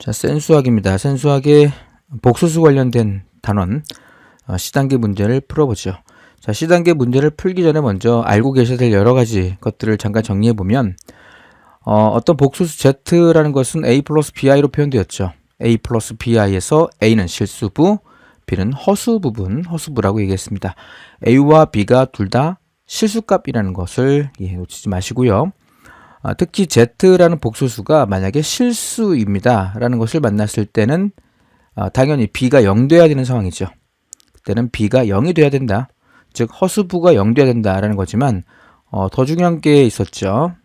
자, 센수학입니다. 센수학의 복소수 관련된 단원 C단계 문제를 풀어보죠. 자, C단계 문제를 풀기 전에 먼저 알고 계셔야 될 여러 가지 것들을 잠깐 정리해 보면 어떤 복소수 Z라는 것은 A 플러스 BI로 표현되었죠. A 플러스 BI에서 A는 실수부, B는 허수부라고 얘기했습니다. A와 B가 둘 다 실수값이라는 것을 놓치지 마시고요. 특히 Z라는 복소수가 만약에 실수입니다 라는 것을 만났을 때는 당연히 B가 0 돼야 되는 상황이죠. 그때는 B가 0이 돼야 된다. 즉 허수부가 0 돼야 된다라는 거지만 더 중요한 게 있었죠.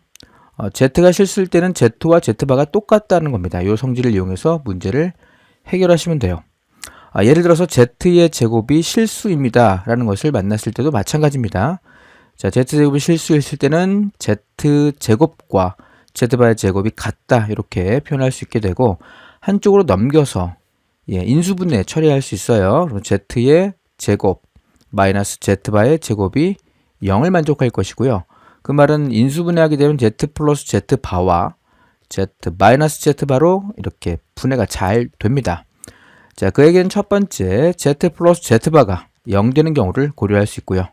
Z가 실수일 때는 Z와 Z바가 똑같다는 겁니다. 이 성질을 이용해서 문제를 해결하시면 돼요. 예를 들어서 Z의 제곱이 실수입니다 라는 것을 만났을 때도 마찬가지입니다. 자, Z제곱이 실수였을 때는 Z제곱과 Z바의 제곱이 같다 이렇게 표현할 수 있게 되고 한쪽으로 넘겨서 인수분해 처리할 수 있어요. 그럼 Z의 제곱 마이너스 Z바의 제곱이 0을 만족할 것이고요. 그 말은 인수분해하게 되면 Z 플러스 Z바와 Z 마이너스 Z바로 이렇게 분해가 잘 됩니다. 자, 그에게는 첫 번째 Z 플러스 Z바가 0 되는 경우를 고려할 수 있고요.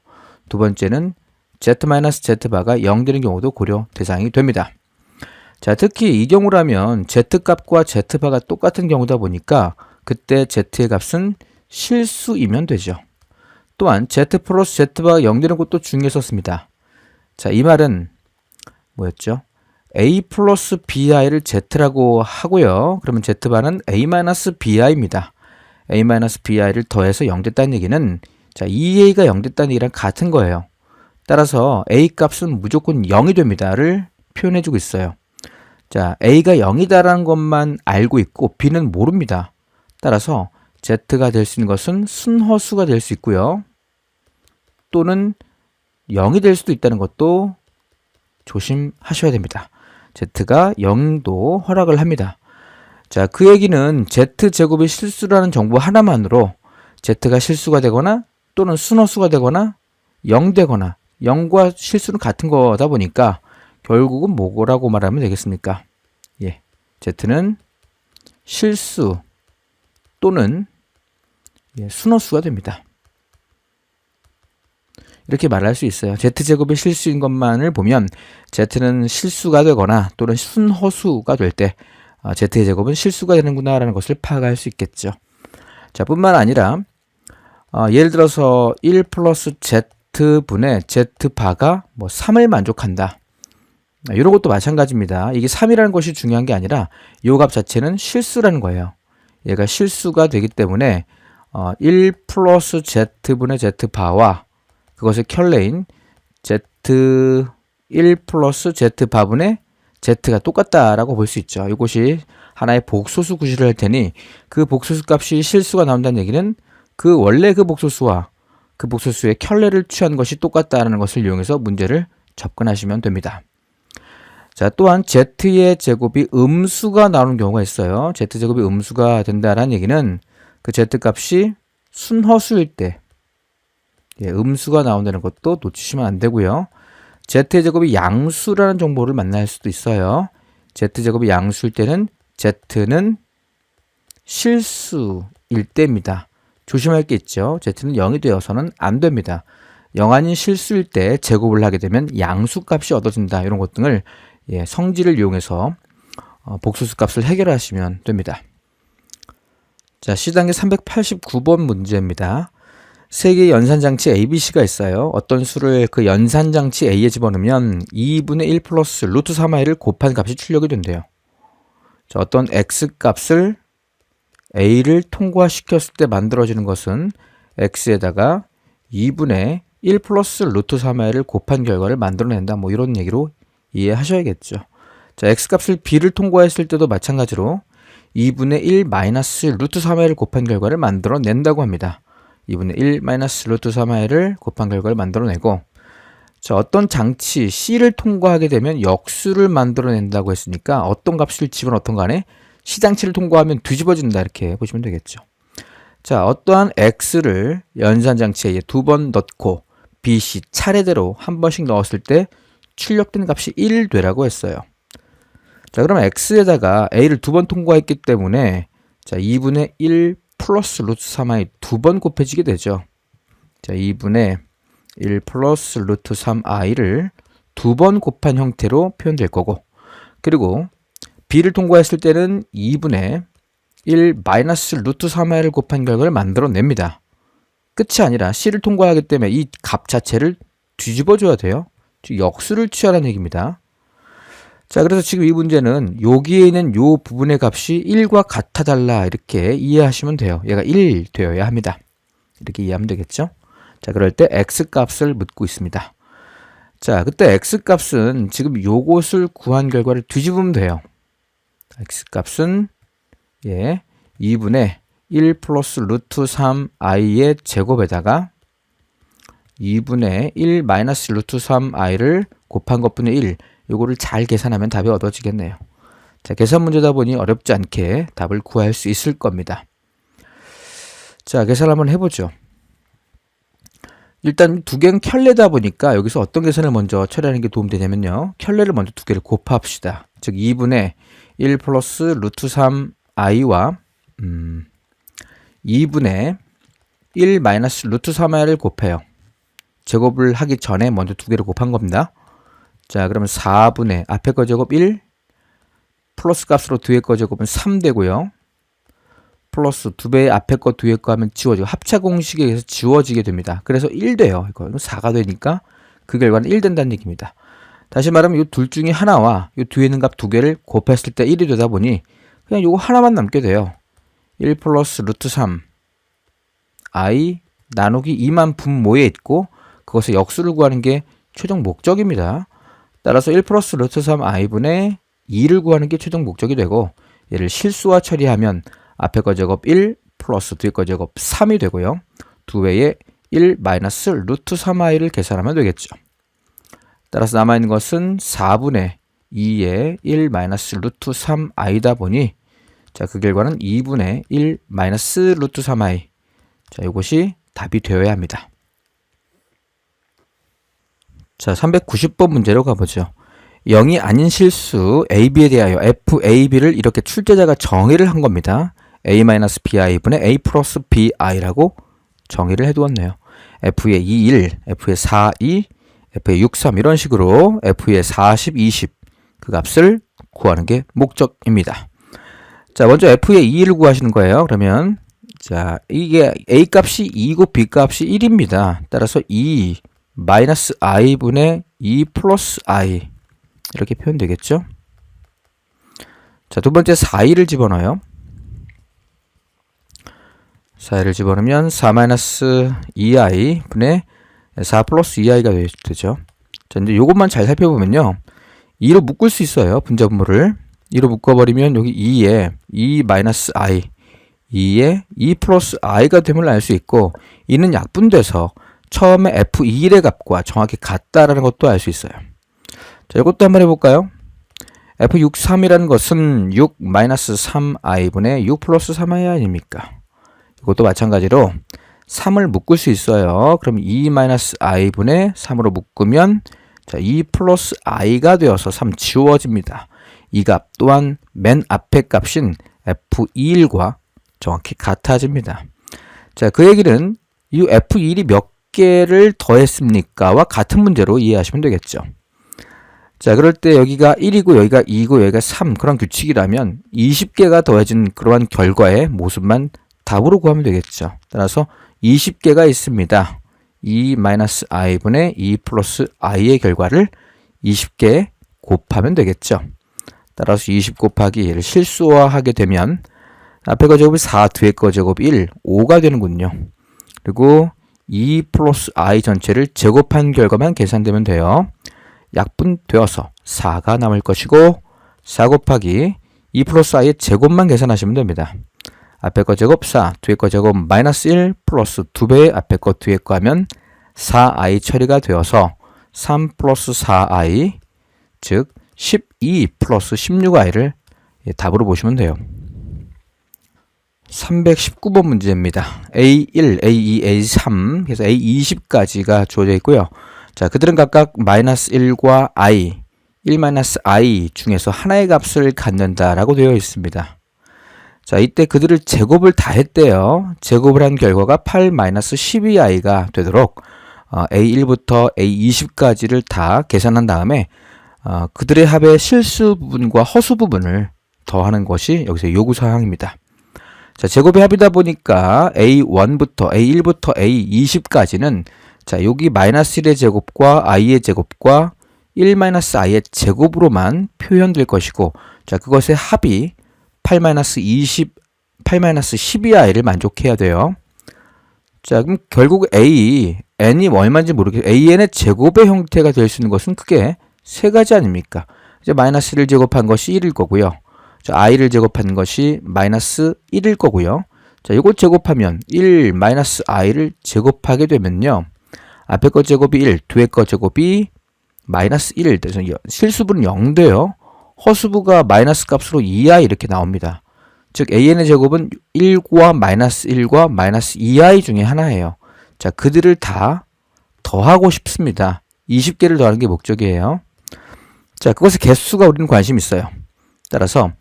두 번째는 Z-Z바가 0 되는 경우도 고려 대상이 됩니다. 자, 특히 이 경우라면 Z값과 Z바가 똑같은 경우다 보니까 그때 Z의 값은 실수이면 되죠. 또한 Z 플러스 Z바가 0 되는 것도 중요했었습니다. 자, 이 말은 뭐였죠? A 플러스 BI를 Z라고 하고요. 그러면 Z바는 A 마이너스 BI입니다. A 마이너스 BI를 더해서 0 됐다는 얘기는 자, 2A가 0 됐다는 얘기랑 같은 거예요. 따라서 A 값은 무조건 0이 됩니다를 표현해주고 있어요. 자, A가 0이다라는 것만 알고 있고 B는 모릅니다. 따라서 Z가 될 수 있는 것은 순허수가 될 수 있고요. 또는 0이 될 수도 있다는 것도 조심하셔야 됩니다. Z가 0도 허락을 합니다. 자, 그 얘기는 Z제곱이 실수라는 정보 하나만으로 Z가 실수가 되거나 또는 순허수가 되거나 0 되거나 0과 실수는 같은 거다 보니까 결국은 뭐라고 말하면 되겠습니까? Z는 실수 또는 순허수가 됩니다. 이렇게 말할 수 있어요. Z제곱이 실수인 것만을 보면 Z는 실수가 되거나 또는 순허수가 될 때 Z의 제곱은 실수가 되는구나 라는 것을 파악할 수 있겠죠. 자, 뿐만 아니라 예를 들어서 1 플러스 Z분의 Z바가 3을 만족한다. 이런 것도 마찬가지입니다. 이게 3이라는 것이 중요한 게 아니라 이 값 자체는 실수라는 거예요. 얘가 실수가 되기 때문에 1 플러스 Z분의 Z바와 그것의 켤레인 Z1 플러스 Z바분의 Z가 똑같다라고 볼 수 있죠. 이것이 하나의 복소수 구실을 할 테니 그 복소수 값이 실수가 나온다는 얘기는 원래 그 복소수와 그 복소수의 켤레를 취한 것이 똑같다는 것을 이용해서 문제를 접근하시면 됩니다. 자, 또한 Z의 제곱이 음수가 나오는 경우가 있어요. Z제곱이 음수가 된다는 얘기는 그 Z값이 순허수일 때 음수가 나온다는 것도 놓치시면 안 되고요. Z의 제곱이 양수라는 정보를 만날 수도 있어요. Z제곱이 양수일 때는 Z는 실수일 때입니다. 조심할 게 있죠. Z는 0이 되어서는 안 됩니다. 0 아닌 실수일 때 제곱을 하게 되면 양수값이 얻어진다. 이런 것 등을 성질을 이용해서 복소수 값을 해결하시면 됩니다. 자, C단계 389번 문제입니다. 세 개의 연산장치 ABC가 있어요. 어떤 수를 그 연산장치 A에 집어넣으면 2분의 1 플러스 루트 3i를 곱한 값이 출력이 된대요. 자, 어떤 X값을 A를 통과시켰을 때 만들어지는 것은 X에다가 2분의 1 플러스 루트 3i를 곱한 결과를 만들어낸다. 이런 얘기로 이해하셔야겠죠. 자, X값을 B를 통과했을 때도 마찬가지로 2분의 1 마이너스 루트 3i를 곱한 결과를 만들어낸다고 합니다. 2분의 1 마이너스 루트 3i를 곱한 결과를 만들어내고 자, 어떤 장치 C를 통과하게 되면 역수를 만들어낸다고 했으니까 어떤 값을 집어넣던 간에 C장치를 통과하면 뒤집어진다 이렇게 보시면 되겠죠. 자, 어떠한 X를 연산장치에 2번 넣고 B, C 차례대로 한 번씩 넣었을 때 출력된 값이 1 되라고 했어요. 자, 그러면 x에다가 a를 두 번 통과했기 때문에 자, 2분의 1 플러스 루트 3i 두 번 곱해지게 되죠. 자, 2분의 1 플러스 루트 3i를 두 번 곱한 형태로 표현될 거고, 그리고 b를 통과했을 때는 2분의 1 마이너스 루트 3i를 곱한 결과를 만들어냅니다. 끝이 아니라 c를 통과하기 때문에 이 값 자체를 뒤집어줘야 돼요. 즉 역수를 취하라는 얘기입니다. 자, 그래서 지금 이 문제는 여기에 있는 요 부분의 값이 1과 같아달라 이렇게 이해하시면 돼요. 얘가 1 되어야 합니다. 이렇게 이해하면 되겠죠? 자, 그럴 때 x값을 묻고 있습니다. 자, 그때 x값은 지금 요것을 구한 결과를 뒤집으면 돼요. x값은 2분의 1 플러스 루트 3i의 제곱에다가 2분의 1 마이너스 루트 3i를 곱한 것분의 1, 요거를 잘 계산하면 답이 얻어지겠네요. 자, 계산 문제다 보니 어렵지 않게 답을 구할 수 있을 겁니다. 자, 계산 한번 해보죠. 일단 두 개는 켤레다 보니까 여기서 어떤 계산을 먼저 처리하는 게 도움되냐면요. 켤레를 먼저 두 개를 곱합시다. 즉 2분의 1 플러스 루트 3i와 2분의 1 마이너스 루트 3i를 곱해요. 제곱을 하기 전에 먼저 두 개를 곱한 겁니다. 자, 그러면 4분의 앞에 거 제곱 1 플러스 값으로 뒤에 거 제곱은 3 되고요. 플러스 2배의 앞에 거 뒤에 거 하면 지워지고 합차 공식에 의해서 지워지게 됩니다. 그래서 1 돼요. 이거 4가 되니까 그 결과는 1 된다는 얘기입니다. 다시 말하면 이 둘 중에 하나와 이 뒤에 있는 값 두 개를 곱했을 때 1이 되다 보니 그냥 요거 하나만 남게 돼요. 1 플러스 루트 3 i 나누기 2만 분모에 있고 그것의 역수를 구하는 게 최종 목적입니다. 따라서 1 플러스 루트 3i분의 2를 구하는 게 최종 목적이 되고, 얘를 실수와 처리하면 앞에 거 제곱 1 플러스 뒤에 거 제곱 3이 되고요. 두 배의 1 마이너스 루트 3i를 계산하면 되겠죠. 따라서 남아있는 것은 4분의 2의 1 마이너스 루트 3i다 보니 자, 그 결과는 2분의 1 마이너스 루트 3i. 자, 이것이 답이 되어야 합니다. 자, 390번 문제로 가보죠. 0이 아닌 실수 AB에 대하여 FAB를 이렇게 출제자가 정의를 한 겁니다. A-BI분의 A 플러스 BI라고 정의를 해두었네요. F의 2, 1, F의 4, 2, F의 6, 3 이런 식으로 F의 40, 20 그 값을 구하는 게 목적입니다. 자, 먼저 F의 2를 구하시는 거예요. 그러면 자, 이게 A 값이 2고 B 값이 1입니다. 따라서 2 마이너스 i분의 2 플러스 i 이렇게 표현되겠죠. 자, 두 번째 4i를 집어넣어요. 4i를 집어넣으면 4 마이너스 2i 분의 4 플러스 2i가 되죠. 자, 이제 요것만 잘 살펴보면요. 2로 묶을 수 있어요. 분자분모를. 2로 묶어버리면 여기 2에 2 마이너스 i 2에 2 플러스 i가 됨을 알 수 있고, 2는 약분돼서 처음에 F21의 값과 정확히 같다라는 것도 알 수 있어요. 자, 이것도 한번 해볼까요? F63이라는 것은 6 마이너스 3i분의 6 플러스 3i 아닙니까? 이것도 마찬가지로 3을 묶을 수 있어요. 그럼 2 마이너스 i분의 3으로 묶으면 자, 2 플러스 i가 되어서 3 지워집니다. 이 값 또한 맨 앞에 값인 F21과 정확히 같아집니다. 자, 그 얘기는 이 F21이 몇 개를 더했습니까와 같은 문제로 이해하시면 되겠죠. 자, 그럴 때 여기가 1이고 여기가 2고 여기가 3 그런 규칙이라면 20개가 더해진 그러한 결과의 모습만 답으로 구하면 되겠죠. 따라서 20개가 있습니다. 2-i분의 2 플러스 i의 결과를 20개 곱하면 되겠죠. 따라서 20 곱하기 1을 실수화하게 되면 앞에 거 제곱이 4, 뒤에 거 제곱 1, 5가 되는군요. 그리고 2 플러스 i 전체를 제곱한 결과만 계산되면 돼요. 약분되어서 4가 남을 것이고 4 곱하기 2 플러스 i의 제곱만 계산하시면 됩니다. 앞에 거 제곱 4, 뒤에 거 제곱 마이너스 1 플러스 2배의 앞에 거 뒤에 거 하면 4i 처리가 되어서 3 플러스 4i 즉 12 플러스 16i를 답으로 보시면 돼요. 319번 문제입니다. A1, A2, A3, 그래서 A20까지가 주어져 있고요. 자, 그들은 각각 마이너스 1과 I, 1-i 중에서 하나의 값을 갖는다라고 되어 있습니다. 자, 이때 그들을 제곱을 다 했대요. 제곱을 한 결과가 8-12i가 되도록 a1부터 a20까지를 다 계산한 다음에 그들의 합의 실수 부분과 허수 부분을 더하는 것이 여기서 요구사항입니다. 자, 제곱의 합이다 보니까 a1부터 a20까지는 자, 여기 -1의 제곱과 i의 제곱과 1-i의 제곱으로만 표현될 것이고, 자, 그것의 합이 8-12i를 만족해야 돼요. 자, 그럼 결국 n이 얼마인지 모르겠어요. an의 제곱의 형태가 될 수 있는 것은 크게 세 가지 아닙니까? 이제 -1을 제곱한 것이 1일 거고요. 자, i를 제곱한 것이 -1일 거고요. 자, 이거 제곱하면 1-i를 제곱하게 되면요. 앞에 거 제곱이 1, 뒤에 거 제곱이 -1. 그래서 실수분은 0 돼요. 허수부가 마이너스 값으로 2i 이렇게 나옵니다. 즉 an의 제곱은 1과 -1과 -2i 중에 하나예요. 자, 그들을 다 더하고 싶습니다. 20개를 더하는 게 목적이에요. 자, 그것의 개수가 우리는 관심 있어요. 따라서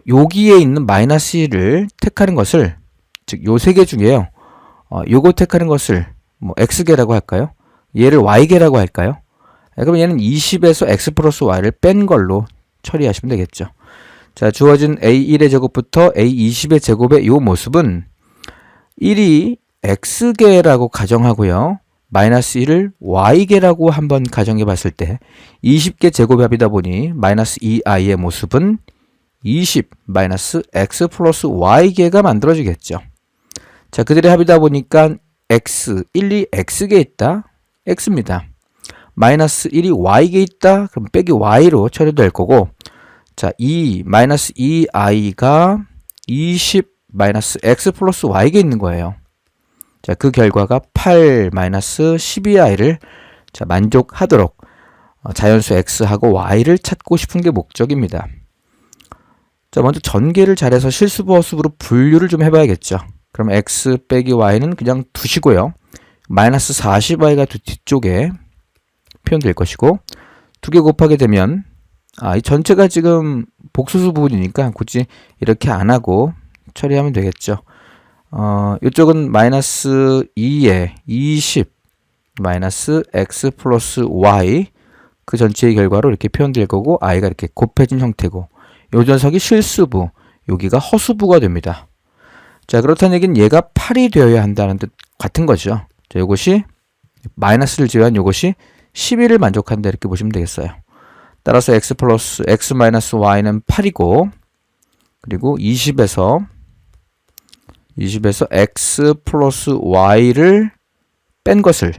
여기에 있는 -1을 택하는 것을, 즉 요 세 개 중에요. 요거 택하는 것을 뭐 x개라고 할까요? 얘를 y개라고 할까요? 그럼 얘는 20에서 x 플러스 y를 뺀 걸로 처리하시면 되겠죠. 자, 주어진 a1의 제곱부터 a20의 제곱의 이 모습은 1이 x개라고 가정하고요. -1을 y개라고 한번 가정해 봤을 때 20개 제곱합이다 보니 -2i의 모습은 20 x 플러스 y개가 만들어지겠죠. 자, 그들의 합이다 보니까 x, 1이 x개 있다. x입니다. -1이 y개 있다. 그럼 빼기 y로 처리될 거고, 자, -2i가 20 x 플러스 y개 있는 거예요. 자, 그 결과가 8-12i를 만족하도록 자연수 x하고 y를 찾고 싶은 게 목적입니다. 자, 먼저 전개를 잘해서 실수부 허수부로 분류를 좀 해봐야겠죠. 그럼 x 빼기 y는 그냥 두시고요. -40i가 뒤쪽에 표현될 것이고, 두 개 곱하게 되면 이 전체가 지금 복수수 부분이니까 굳이 이렇게 안 하고 처리하면 되겠죠. 이쪽은 -2에 20 x 플러스 y 그 전체의 결과로 이렇게 표현될 거고, i가 이렇게 곱해진 형태고, 요 녀석이 실수부, 여기가 허수부가 됩니다. 자, 그렇다는 얘기는 얘가 8이 되어야 한다는 뜻 같은 거죠. 자, 요것이 마이너스를 제외한 요것이 11을 만족한다 이렇게 보시면 되겠어요. 따라서 x 플러스 x 마이너스 y는 8이고, 그리고 20에서 x 플러스 y를 뺀 것을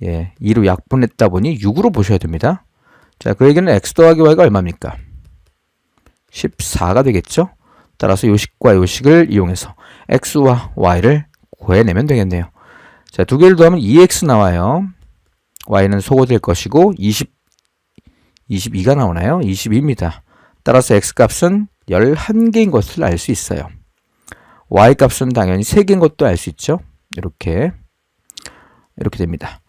2로 약분했다 보니 6으로 보셔야 됩니다. 자, 그 얘기는 x 더하기 y가 얼마입니까? 14가 되겠죠? 따라서 요식과 요식을 이용해서 x와 y를 구해내면 되겠네요. 자, 두 개를 더하면 2x 나와요. y는 소거될 것이고 22가 나오나요? 22입니다. 따라서 x 값은 11개인 것을 알 수 있어요. y 값은 당연히 3개인 것도 알 수 있죠. 이렇게 됩니다.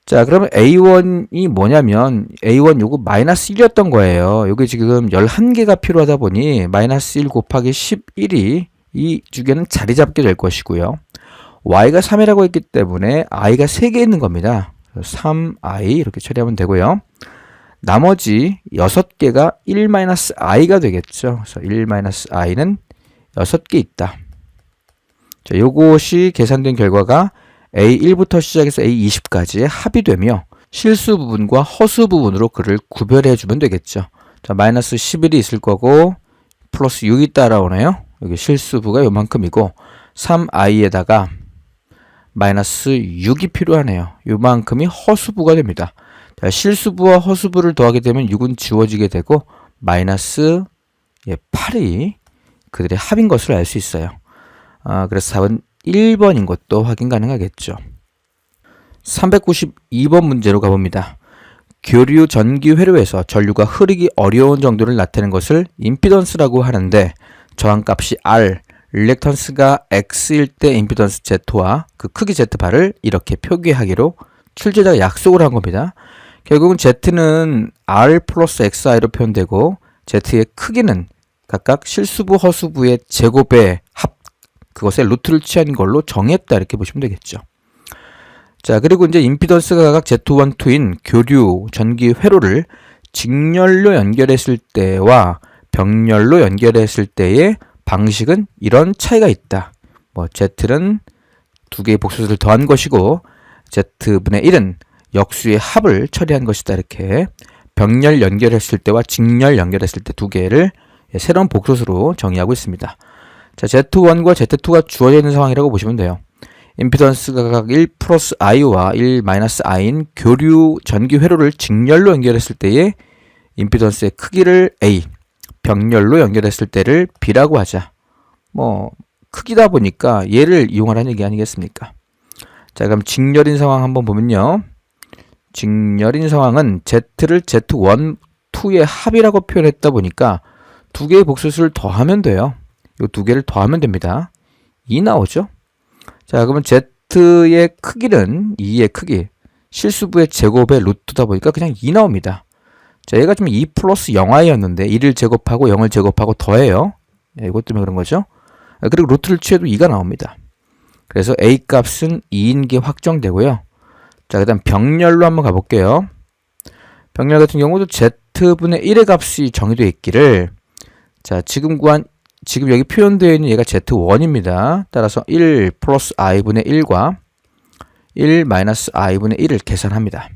자, 그러면 a1이 뭐냐면 a1 요거 -1이었던 거예요. 요게 지금 11개가 필요하다 보니 -1 곱하기 11이 이 주계는 자리 잡게 될 것이고요. y가 3이라고 했기 때문에 i가 3개 있는 겁니다. 3i 이렇게 처리하면 되고요. 나머지 6개가 1-i가 되겠죠. 그래서 1-i는 6개 있다. 자, 요것이 계산된 결과가 A1부터 시작해서 A20까지의 합이 되며 실수 부분과 허수 부분으로 그를 구별해 주면 되겠죠. 자, -11이 있을 거고 플러스 6이 따라오네요. 여기 실수부가 요만큼이고 3i에다가 -6이 필요하네요. 요만큼이 허수부가 됩니다. 자, 실수부와 허수부를 더하게 되면 6은 지워지게 되고 -8이 그들의 합인 것을 알 수 있어요. 그래서 답은 1번인 것도 확인 가능하겠죠. 392번 문제로 가봅니다. 교류 전기 회로에서 전류가 흐르기 어려운 정도를 나타내는 것을 임피던스라고 하는데 저항값이 R, 릴렉턴스가 X일 때 임피던스 Z와 그 크기 Z바를 이렇게 표기하기로 출제자가 약속을 한 겁니다. 결국은 z는 r 플러스 xi로 표현되고 z의 크기는 각각 실수부, 허수부의 제곱의 합, 그것의 루트를 취한 걸로 정했다 이렇게 보시면 되겠죠. 자, 그리고 이제 임피던스가 각각 Z1, 2인 교류, 전기 회로를 직렬로 연결했을 때와 병렬로 연결했을 때의 방식은 이런 차이가 있다. 뭐 Z는 두 개의 복소수를 더한 것이고 Z분의 1은 역수의 합을 처리한 것이다. 이렇게 병렬 연결했을 때와 직렬 연결했을 때 두 개를 새로운 복소수로 정의하고 있습니다. 자, Z1과 Z2가 주어져 있는 상황이라고 보시면 돼요. 임피던스가 각각 1 플러스 i와 1 마이너스 i인 교류 전기 회로를 직렬로 연결했을 때의 임피던스의 크기를 a, 병렬로 연결했을 때를 b라고 하자. 뭐 크기다 보니까 얘를 이용하라는 얘기 아니겠습니까? 자, 그럼 직렬인 상황 한번 보면요. 직렬인 상황은 Z를 Z1, 2의 합이라고 표현했다 보니까 두 개의 복소수를 더하면 돼요. 이 두 개를 더하면 됩니다. 2 나오죠? 자, 그러면 Z의 크기는 2의 크기, 실수부의 제곱의 루트다 보니까 그냥 2 나옵니다. 자, 얘가 지금 2 플러스 0i였는데 2를 제곱하고 0을 제곱하고 더해요. 이것 때문에 그런 거죠. 그리고 루트를 취해도 2가 나옵니다. 그래서 a 값은 2인 게 확정되고요. 자, 그 다음 병렬로 한번 가볼게요. 병렬 같은 경우도 z분의 1의 값이 정의되어 있기를, 자, 지금 여기 표현되어 있는 얘가 z1입니다. 따라서 1 플러스 i분의 1과 1 마이너스 i분의 1을 계산합니다.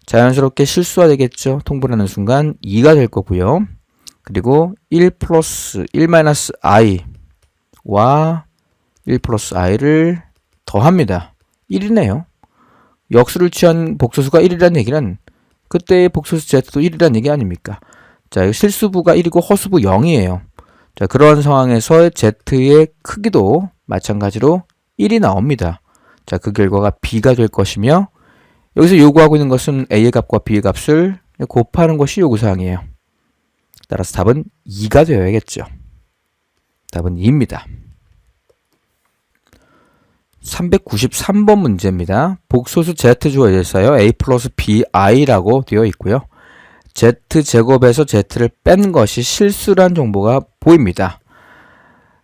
자연스럽게 실수가 되겠죠. 통분하는 순간 2가 될 거고요. 그리고 1 플러스 1 마이너스 i와 1 플러스 i를 더합니다. 1이네요. 역수를 취한 복소수가 1이라는 얘기는 그때의 복소수 z도 1이라는 얘기 아닙니까? 자, 실수부가 1이고 허수부 0이에요. 자, 그런 상황에서 z의 크기도 마찬가지로 1이 나옵니다. 자, 그 결과가 b가 될 것이며, 여기서 요구하고 있는 것은 a의 값과 b의 값을 곱하는 것이 요구사항이에요. 따라서 답은 2가 되어야겠죠. 답은 2입니다. 393번 문제입니다. 복소수 z 주어져 있어요. a 플러스 bi라고 되어 있고요. z제곱에서 z를 뺀 것이 실수란 정보가 보입니다.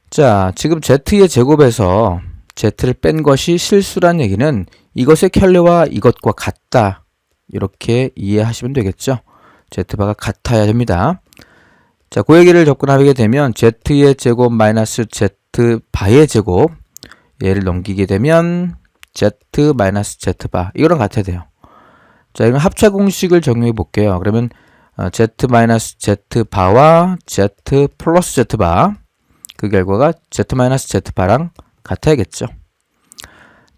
자, 지금 z의 제곱에서 z를 뺀 것이 실수란 얘기는 이것의 켤레와 이것과 같다. 이렇게 이해하시면 되겠죠. z바가 같아야 됩니다. 자, 그 얘기를 접근하게 되면 z의 제곱 마이너스 z바의 제곱, 얘를 넘기게 되면 z 마이너스 z바, 이거랑 같아야 돼요. 자, 이건 합차 공식을 적용해 볼게요. 그러면 z 마이너스 z바와 z 플러스 z바, 그 결과가 z 마이너스 z바랑 같아야겠죠.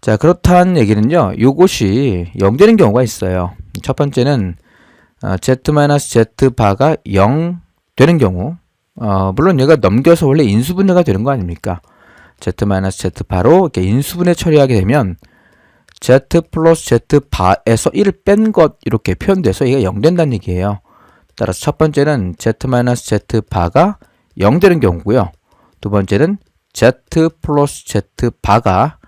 자, 그렇다는 얘기는요, 요것이 0 되는 경우가 있어요. 첫 번째는 z 마이너스 z바가 0 되는 경우, 물론 얘가 넘겨서 원래 인수분해가 되는 거 아닙니까? z 마이너스 z바로 이렇게 인수분해 처리하게 되면 z 플러스 z바에서 1을 뺀 것 이렇게 표현돼서 얘가 0 된다는 얘기예요. 따라서 첫 번째는 z 마이너스 z바가 0 되는 경우고요. 두 번째는 z 플러스 z바가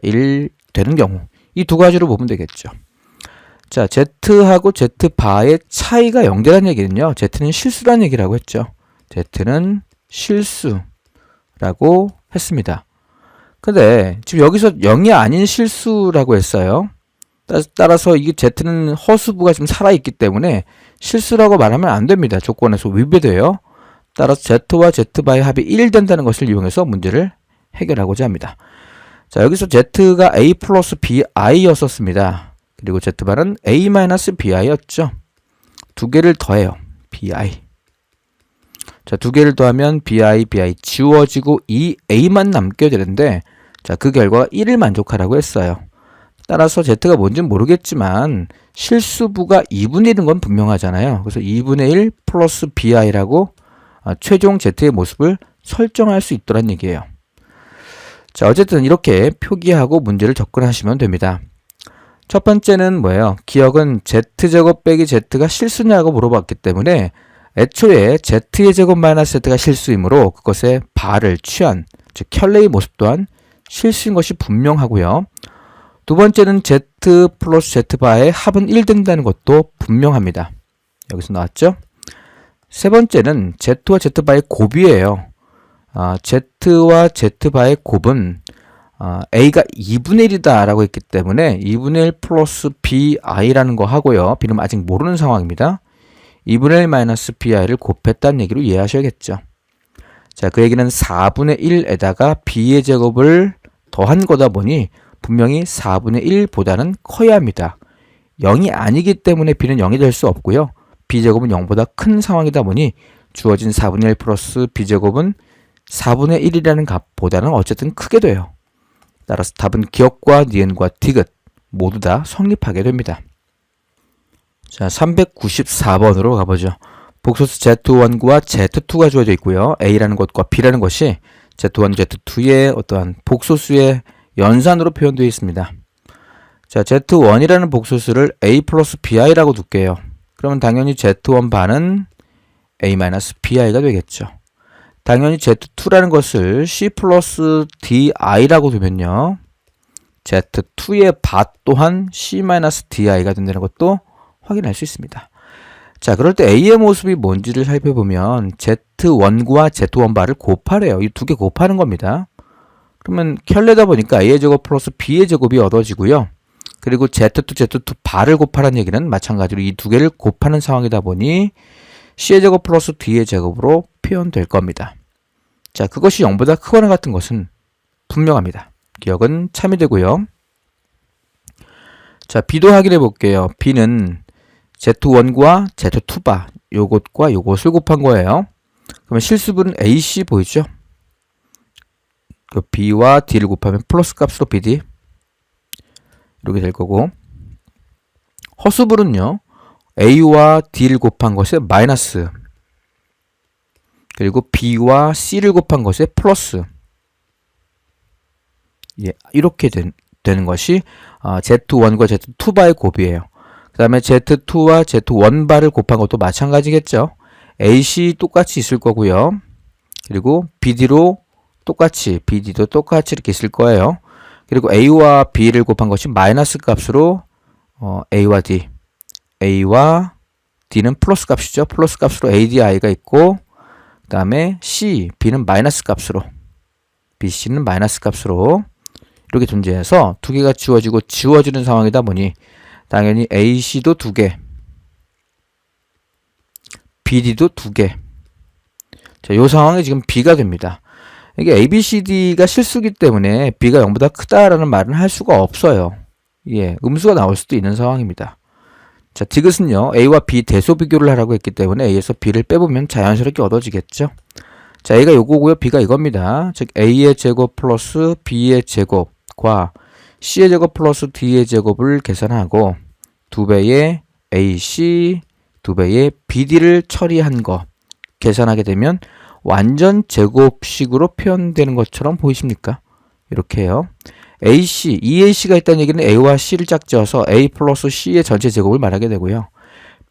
1 되는 경우, 이 두 가지로 보면 되겠죠. 자, z하고 z바의 차이가 0 되는 얘기는요, z는 실수라는 얘기라고 했죠. z는 실수라고 했습니다. 근데 지금 여기서 0이 아닌 실수라고 했어요. 따라서 이게 z는 허수부가 지금 살아있기 때문에 실수라고 말하면 안 됩니다. 조건에서 위배돼요. 따라서 z와 z바의 합이 1 된다는 것을 이용해서 문제를 해결하고자 합니다. 자, 여기서 z가 a 플러스 bi였었습니다. 그리고 z바는 a 마이너스 bi였죠. 두 개를 더해요. bi. 자, 두 개를 더하면 bi 지워지고 이 a만 남게 되는데, 자, 그 결과가 1을 만족하라고 했어요. 따라서 z가 뭔지는 모르겠지만 실수부가 2분의 1인 건 분명하잖아요. 그래서 2분의 1 플러스 bi라고 최종 z의 모습을 설정할 수 있더란 얘기예요. 자, 어쨌든 이렇게 표기하고 문제를 접근하시면 됩니다. 첫 번째는 뭐예요? 기억은 z제곱 빼기 z가 실수냐고 물어봤기 때문에 애초에 z의 제곱 마이너스 z가 실수이므로 그것의 바를 취한, 즉 켤레의 모습 또한 실수인 것이 분명하고요. 두 번째는 z 플러스 z바의 합은 1 된다는 것도 분명합니다. 여기서 나왔죠? 세 번째는 z와 z바의 곱이에요. z와 z바의 곱은 a가 2분의 1이다 라고 했기 때문에 2분의 1 플러스 bi라는 거 하고요. b는 아직 모르는 상황입니다. 2분의 1 마이너스 bi를 곱했다는 얘기로 이해하셔야겠죠. 자, 그 얘기는 4분의 1에다가 b의 제곱을 더한 거다 보니 분명히 4분의 1보다는 커야 합니다. 0이 아니기 때문에 b는 0이 될 수 없고요. b제곱은 0보다 큰 상황이다 보니 주어진 4분의 1 플러스 b제곱은 4분의 1이라는 값보다는 어쨌든 크게 돼요. 따라서 답은 기역과 니은과 디귿 모두 다 성립하게 됩니다. 자, 394번으로 가보죠. 복소수 Z1과 Z2가 주어져 있고요. A라는 것과 B라는 것이 Z1, Z2의 어떠한 복소수의 연산으로 표현되어 있습니다. 자, Z1이라는 복소수를 A 플러스 BI라고 둘게요. 그러면 당연히 Z1 반은 A-BI가 되겠죠. 당연히 Z2라는 것을 C 플러스 DI라고 두면요. Z2의 밭 또한 C-DI가 된다는 것도 확인할 수 있습니다. 자, 그럴 때 A의 모습이 뭔지를 살펴보면 Z1과 Z1 바를 곱하래요. 이 두 개 곱하는 겁니다. 그러면 켤레다 보니까 A의 제곱 플러스 B의 제곱이 얻어지고요. 그리고 Z2, Z2 바를 곱하라는 얘기는 마찬가지로 이 두 개를 곱하는 상황이다 보니 C의 제곱 플러스 D의 제곱으로 표현될 겁니다. 자, 그것이 0보다 크거나 같은 것은 분명합니다. 기억은 참이 되고요. 자, B도 확인해 볼게요. B는 Z1과 Z2바 요것과 요것을 곱한 거예요. 그러면 실수분은 AC 보이죠? 그 B와 D를 곱하면 플러스 값으로 BD 이렇게 될 거고, 허수분은요 A와 D를 곱한 것에 마이너스, 그리고 B와 C를 곱한 것에 플러스, 예, 이렇게 되는 것이 Z1과 Z2바의 곱이에요. 그 다음에 Z2와 Z1바를 곱한 것도 마찬가지겠죠. AC 똑같이 있을 거고요. 그리고 BD로 똑같이, BD도 똑같이 이렇게 있을 거예요. 그리고 A와 B를 곱한 것이 마이너스 값으로 A와 D, A와 D는 플러스 값이죠. 플러스 값으로 ADI가 있고, 그 다음에 C, B는 마이너스 값으로, BC는 마이너스 값으로 이렇게 존재해서 두 개가 지워지고 지워지는 상황이다 보니 당연히 AC도 두 개, BD도 두 개. 자, 이 상황이 지금 B가 됩니다. 이게 ABCD가 실수기 때문에 B가 0보다 크다라는 말은 할 수가 없어요. 예, 음수가 나올 수도 있는 상황입니다. 자, 디귿은요, A와 B 대소 비교를 하라고 했기 때문에 A에서 B를 빼보면 자연스럽게 얻어지겠죠. 자, A가 요거고요, B가 이겁니다. 즉, A의 제곱 플러스 B의 제곱과 C의 제곱 플러스 D의 제곱을 계산하고 2배의 AC, 2배의 BD를 처리한 거 계산하게 되면 완전 제곱식으로 표현되는 것처럼 보이십니까? 이렇게 해요. AC, EAC가 있다는 얘기는 A와 C를 짝지어서 A 플러스 C의 전체 제곱을 말하게 되고요.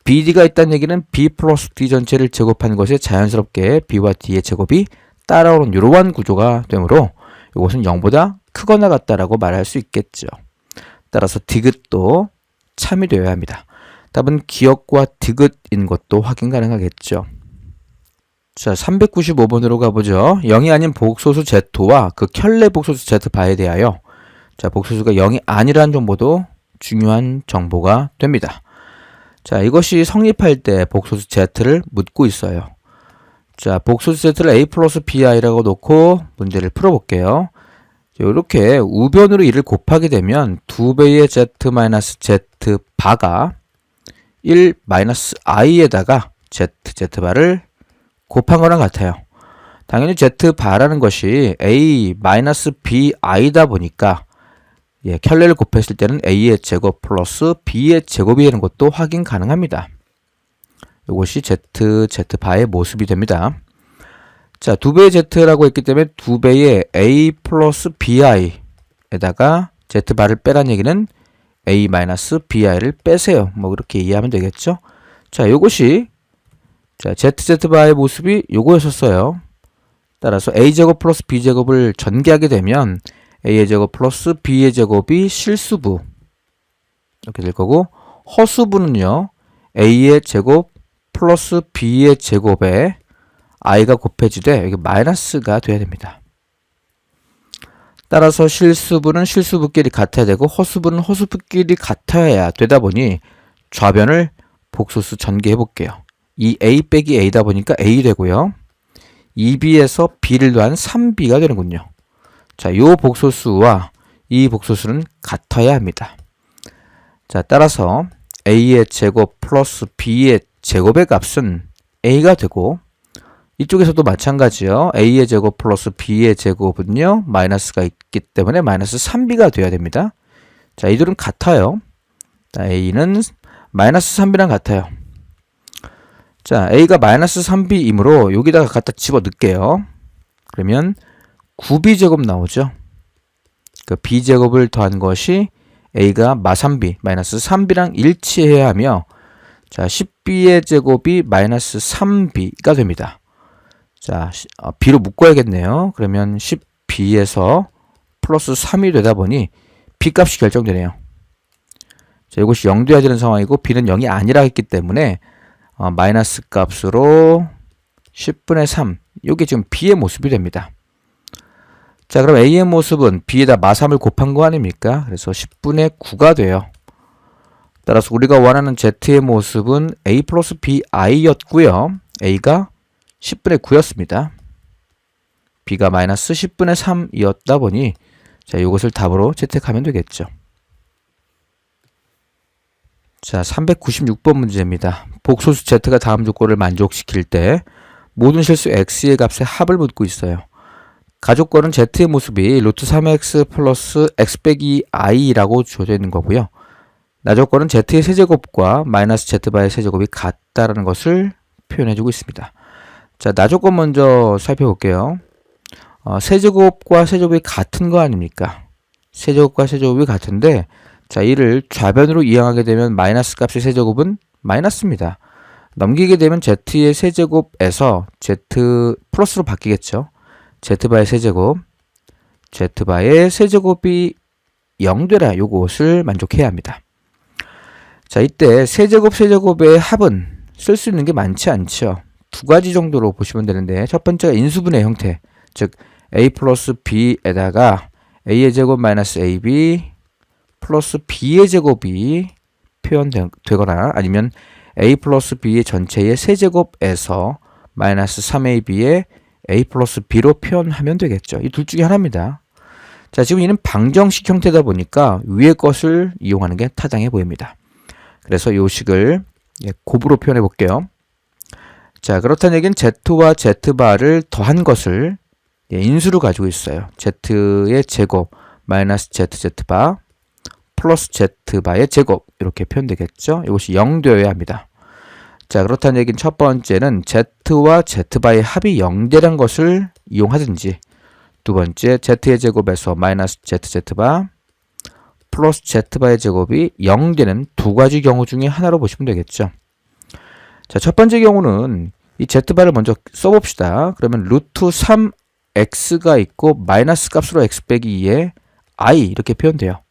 BD가 있다는 얘기는 B 플러스 D 전체를 제곱하는 것에 자연스럽게 B와 D의 제곱이 따라오는 이러한 구조가 되므로 이것은 0보다 크거나 같다라고 말할 수 있겠죠. 따라서 디귿도 참이 되어야 합니다. 답은 기역과 디귿인 것도 확인 가능하겠죠. 자, 395번으로 가보죠. 0이 아닌 복소수 Z와 그 켤레 복소수 Z바에 대하여, 자, 복소수가 0이 아니라는 정보도 중요한 정보가 됩니다. 자, 이것이 성립할 때 복소수 Z를 묻고 있어요. 자, 복소수 Z를 A 플러스 BI라고 놓고 문제를 풀어볼게요. 이렇게 우변으로 이를 곱하게 되면 2배의 Z 마이너스 Z 바가 1 마이너스 I에다가 Z바를 곱한 거랑 같아요. 당연히 Z바라는 것이 A 마이너스 BI다 보니까, 예, 켤레를 곱했을 때는 A의 제곱 플러스 B의 제곱이 되는 것도 확인 가능합니다. 이것이 Z바의 모습이 됩니다. 자, 2배의 Z라고 했기 때문에 2배의 A 플러스 BI에다가 Z바를 빼란 얘기는 A 마이너스 BI를 빼세요. 뭐 그렇게 이해하면 되겠죠. 자, 이것이, 자, ZZ바의 모습이 요거였었어요. 따라서 A제곱 플러스 B제곱을 전개하게 되면 a의 제곱 플러스 b의 제곱이 실수부 이렇게 될 거고, 허수부는요 a의 제곱 플러스 b의 제곱에 i가 곱해지되 여기 마이너스가 돼야 됩니다. 따라서 실수부는 실수부끼리 같아야 되고 허수부는 허수부끼리 같아야 되다 보니 좌변을 복소수 전개해 볼게요. 이 a 빼기 a다 보니까 a 되고요. 2b에서 b를 더한 3b가 되는군요. 자, 이 복소수와 이 복소수는 같아야 합니다. 자, 따라서 a의 제곱 플러스 b의 제곱의 값은 a가 되고, 이쪽에서도 마찬가지요. a의 제곱 플러스 b의 제곱은요 마이너스가 있기 때문에 마이너스 3b가 되어야 됩니다. 자, 이들은 같아요. 자, a는 마이너스 3b랑 같아요. 자, a가 마이너스 3b이므로 여기다가 갖다 집어 넣을게요. 그러면 9b제곱 나오죠. 그 b제곱을 더한 것이 a가 마3b 마이너스 3b랑 일치해야 하며, 자, 10b의 제곱이 마이너스 3b가 됩니다. 자, b로 묶어야겠네요. 그러면 10b에서 플러스 3이 되다 보니 b 값이 결정되네요. 자, 이것이 0 돼야 되는 상황이고 b는 0이 아니라 했기 때문에 마이너스 값으로 10분의 3, 이게 지금 b의 모습이 됩니다. 자, 그럼 a의 모습은 b에다 마3을 곱한 거 아닙니까? 그래서 10분의 9가 돼요. 따라서 우리가 원하는 z의 모습은 a 플러스 bi였고요. a가 10분의 9였습니다. b가 마이너스 10분의 3이었다 보니, 자, 이것을 답으로 채택하면 되겠죠. 자, 396번 문제입니다. 복소수 z가 다음 조건을 만족시킬 때 모든 실수 x의 값에 합을 묻고 있어요. 가조건은 z의 모습이 루트 3x 플러스 x 빼기 i라고 주어져 있는 거고요. 나조건은 z의 세제곱과 마이너스 z바의 세제곱이 같다라는 것을 표현해주고 있습니다. 자, 나조건 먼저 살펴볼게요. 세제곱과 세제곱이 같은 거 아닙니까? 세제곱과 세제곱이 같은데, 자, 이를 좌변으로 이항하게 되면 마이너스 값의 세제곱은 마이너스입니다. 넘기게 되면 z의 세제곱에서 z 플러스로 바뀌겠죠. z바의 세제곱, z바의 세제곱이 0 되라, 요것을 만족해야 합니다. 자, 이때 세제곱의 합은 쓸 수 있는 게 많지 않죠. 두 가지 정도로 보시면 되는데, 첫 번째가 인수분해 형태, 즉 a 플러스 b에다가 a의 제곱 마이너스 ab 플러스 b의 제곱이 표현되거나, 아니면 a 플러스 b의 전체의 세제곱에서 마이너스 3ab의 a 플러스 b로 표현하면 되겠죠. 이 둘 중에 하나입니다. 자, 지금 이는 방정식 형태다 보니까 위의 것을 이용하는 게 타당해 보입니다. 그래서 이 식을 곱으로 표현해 볼게요. 자, 그렇다는 얘기는 z와 z바를 더한 것을 인수로 가지고 있어요. z의 제곱 마이너스 z바 플러스 z바의 제곱, 이렇게 표현되겠죠. 이것이 0 되어야 합니다. 자, 그렇다는 얘기는 첫 번째는 z와 z바의 합이 0되는 것을 이용하든지, 두 번째 z의 제곱에서 마이너스 z바 플러스 z바의 제곱이 0 되는 두 가지 경우 중에 하나로 보시면 되겠죠. 자, 첫 번째 경우는 이 z바를 먼저 써봅시다. 그러면 루트 3x가 있고 마이너스 값으로 x 빼기 2에 i 이렇게 표현돼요.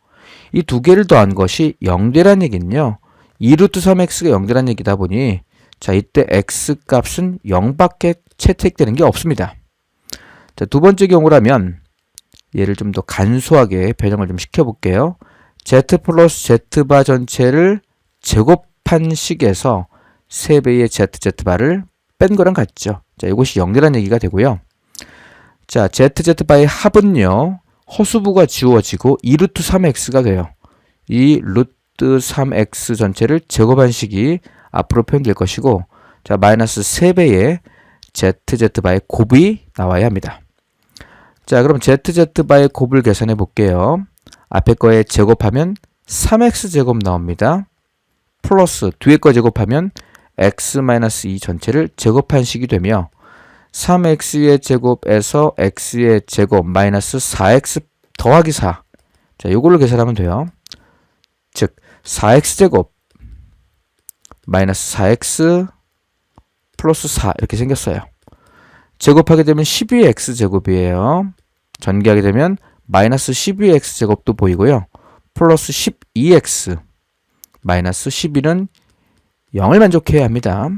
이 두 개를 더한 것이 0되란 얘기는요, 2루트 3x가 0되란 얘기다 보니, 자, 이때 x 값은 0밖에 채택되는 게 없습니다. 자, 두 번째 경우라면 얘를 좀 더 간소하게 변형을 좀 시켜볼게요. z 플러스 z바 전체를 제곱한 식에서 3배의 z바를 뺀 거랑 같죠. 자, 이것이 0되란 얘기가 되고요. 자, z바의 합은요, 허수부가 지워지고 2루트 3x가 돼요. 이 루트 3x 전체를 제곱한 식이 앞으로 표현될 것이고, 자, 마이너스 3배의 z바의 곱이 나와야 합니다. 자, 그럼 z바의 곱을 계산해 볼게요. 앞에 거에 제곱하면 3x제곱 나옵니다. 플러스 뒤에 거 제곱하면 x-2 전체를 제곱한 식이 되며, 3x의 제곱에서 x의 제곱 마이너스 4x 더하기 4. 자, 요걸로 계산하면 돼요. 즉 4x제곱 마이너스 4x 플러스 4 이렇게 생겼어요. 제곱하게 되면 12x제곱이에요. 전개하게 되면 마이너스 12x제곱도 보이고요. 플러스 12x 마이너스 11은 0을 만족해야 합니다.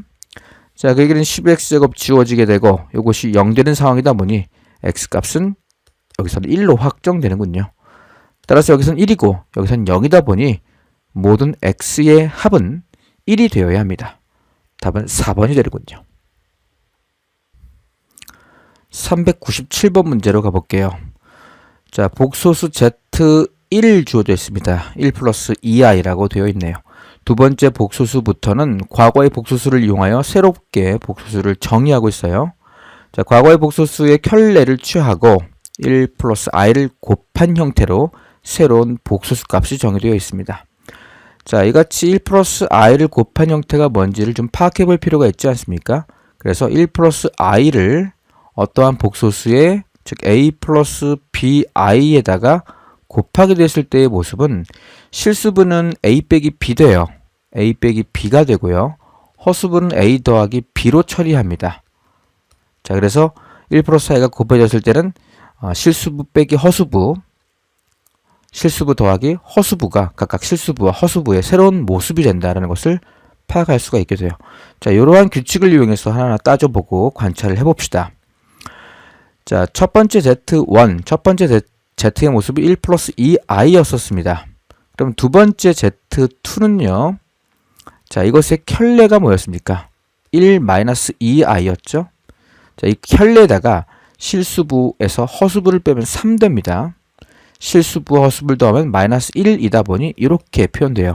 자, 그 얘기는 12x제곱 지워지게 되고 이것이 0 되는 상황이다 보니 x값은 여기서는 1로 확정되는군요. 따라서 여기서는 1이고 여기서는 0이다 보니 모든 x의 합은 1이 되어야 합니다. 답은 4번이 되는군요. 397번 문제로 가볼게요. 자, 복소수 z1 주어져 있습니다. 1 플러스 2i라고 되어 있네요. 두 번째 복소수부터는 과거의 복소수를 이용하여 새롭게 복소수를 정의하고 있어요. 자, 과거의 복소수의 켤레를 취하고 1 플러스 i를 곱한 형태로 새로운 복소수 값이 정의되어 있습니다. 자, 이같이 1 플러스 i를 곱한 형태가 뭔지를 좀 파악해 볼 필요가 있지 않습니까? 그래서 1 플러스 i를 어떠한 복소수의 즉 a 플러스 bi에다가 곱하게 됐을 때의 모습은 실수분은 a 빼기 b 돼요. a 빼기 b가 되고요. 허수분은 a 더하기 b로 처리합니다. 자, 그래서 1 플러스 i가 곱해졌을 때는 실수부 빼기 허수부, 실수부 더하기 허수부가 각각 실수부와 허수부의 새로운 모습이 된다는 것을 파악할 수가 있게 돼요. 자, 이러한 규칙을 이용해서 하나하나 따져보고 관찰을 해봅시다. 자, 첫 번째 Z1, 첫 번째 Z의 모습이 1 플러스 2i였었습니다. 그럼 두 번째 Z2는요. 자, 이것의 켤레가 뭐였습니까? 1 마이너스 2i였죠. 자, 이 켤레에다가 실수부에서 허수부를 빼면 3 됩니다. 실수부 허수부를 더하면 마이너스 1이다 보니 이렇게 표현돼요.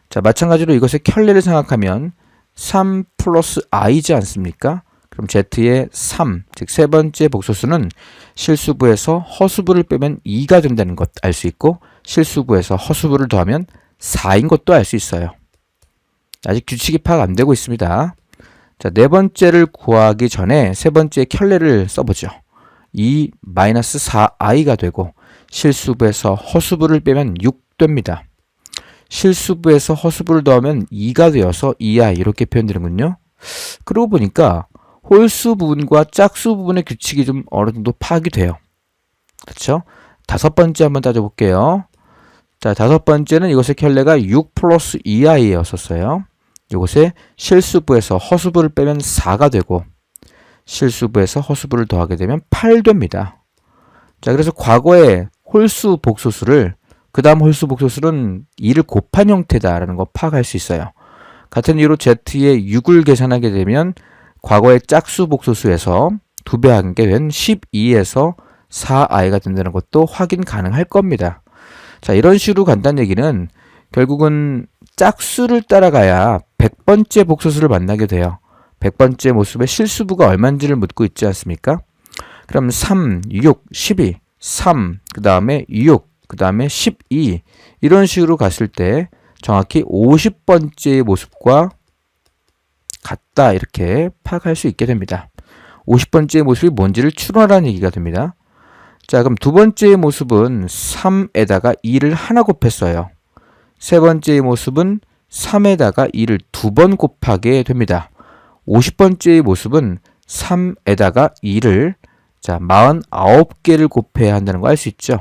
자, 마찬가지로 이것의 켤레를 생각하면 3 플러스 i지 않습니까? 그럼 z의 3, 즉 세 번째 복소수는 실수부에서 허수부를 빼면 2가 된다는 것 알 수 있고 실수부에서 허수부를 더하면 4인 것도 알 수 있어요. 아직 규칙이 파악 안 되고 있습니다. 자, 네 번째를 구하기 전에 세 번째 켤레를 써보죠. 2 마이너스 4i가 되고 실수부에서 허수부를 빼면 6 됩니다. 실수부에서 허수부를 더하면 2가 되어서 2i 이렇게 표현되는군요. 그러고 보니까 홀수 부분과 짝수 부분의 규칙이 좀 어느 정도 파악이 돼요. 그렇죠? 다섯 번째 한번 따져볼게요. 자, 다섯 번째는 이것의 켤레가 6 플러스 2i였었어요. 이것에 실수부에서 허수부를 빼면 4가 되고 실수부에서 허수부를 더하게 되면 8 됩니다. 자, 그래서 과거의 홀수 복소수를 그 다음 홀수 복소수는 2를 곱한 형태다라는 거 파악할 수 있어요. 같은 이유로 z의 6을 계산하게 되면 과거의 짝수 복소수에서 2배 하게 된 12에서 4i가 된다는 것도 확인 가능할 겁니다. 자, 이런 식으로 간다는 얘기는 결국은 짝수를 따라가야 100번째 복소수를 만나게 돼요. 100번째 모습의 실수부가 얼마인지를 묻고 있지 않습니까? 그럼 3, 6, 12, 3, 그 다음에 6, 그 다음에 12 이런 식으로 갔을 때 정확히 50번째의 모습과 같다 이렇게 파악할 수 있게 됩니다. 50번째의 모습이 뭔지를 추론하라는 얘기가 됩니다. 자, 그럼 두 번째의 모습은 3에다가 2를 하나 곱했어요. 세 번째의 모습은 3에다가 2를 두 번 곱하게 됩니다. 50번째의 모습은 3에다가 2를 자, 49개를 곱해야 한다는 거 알 수 있죠.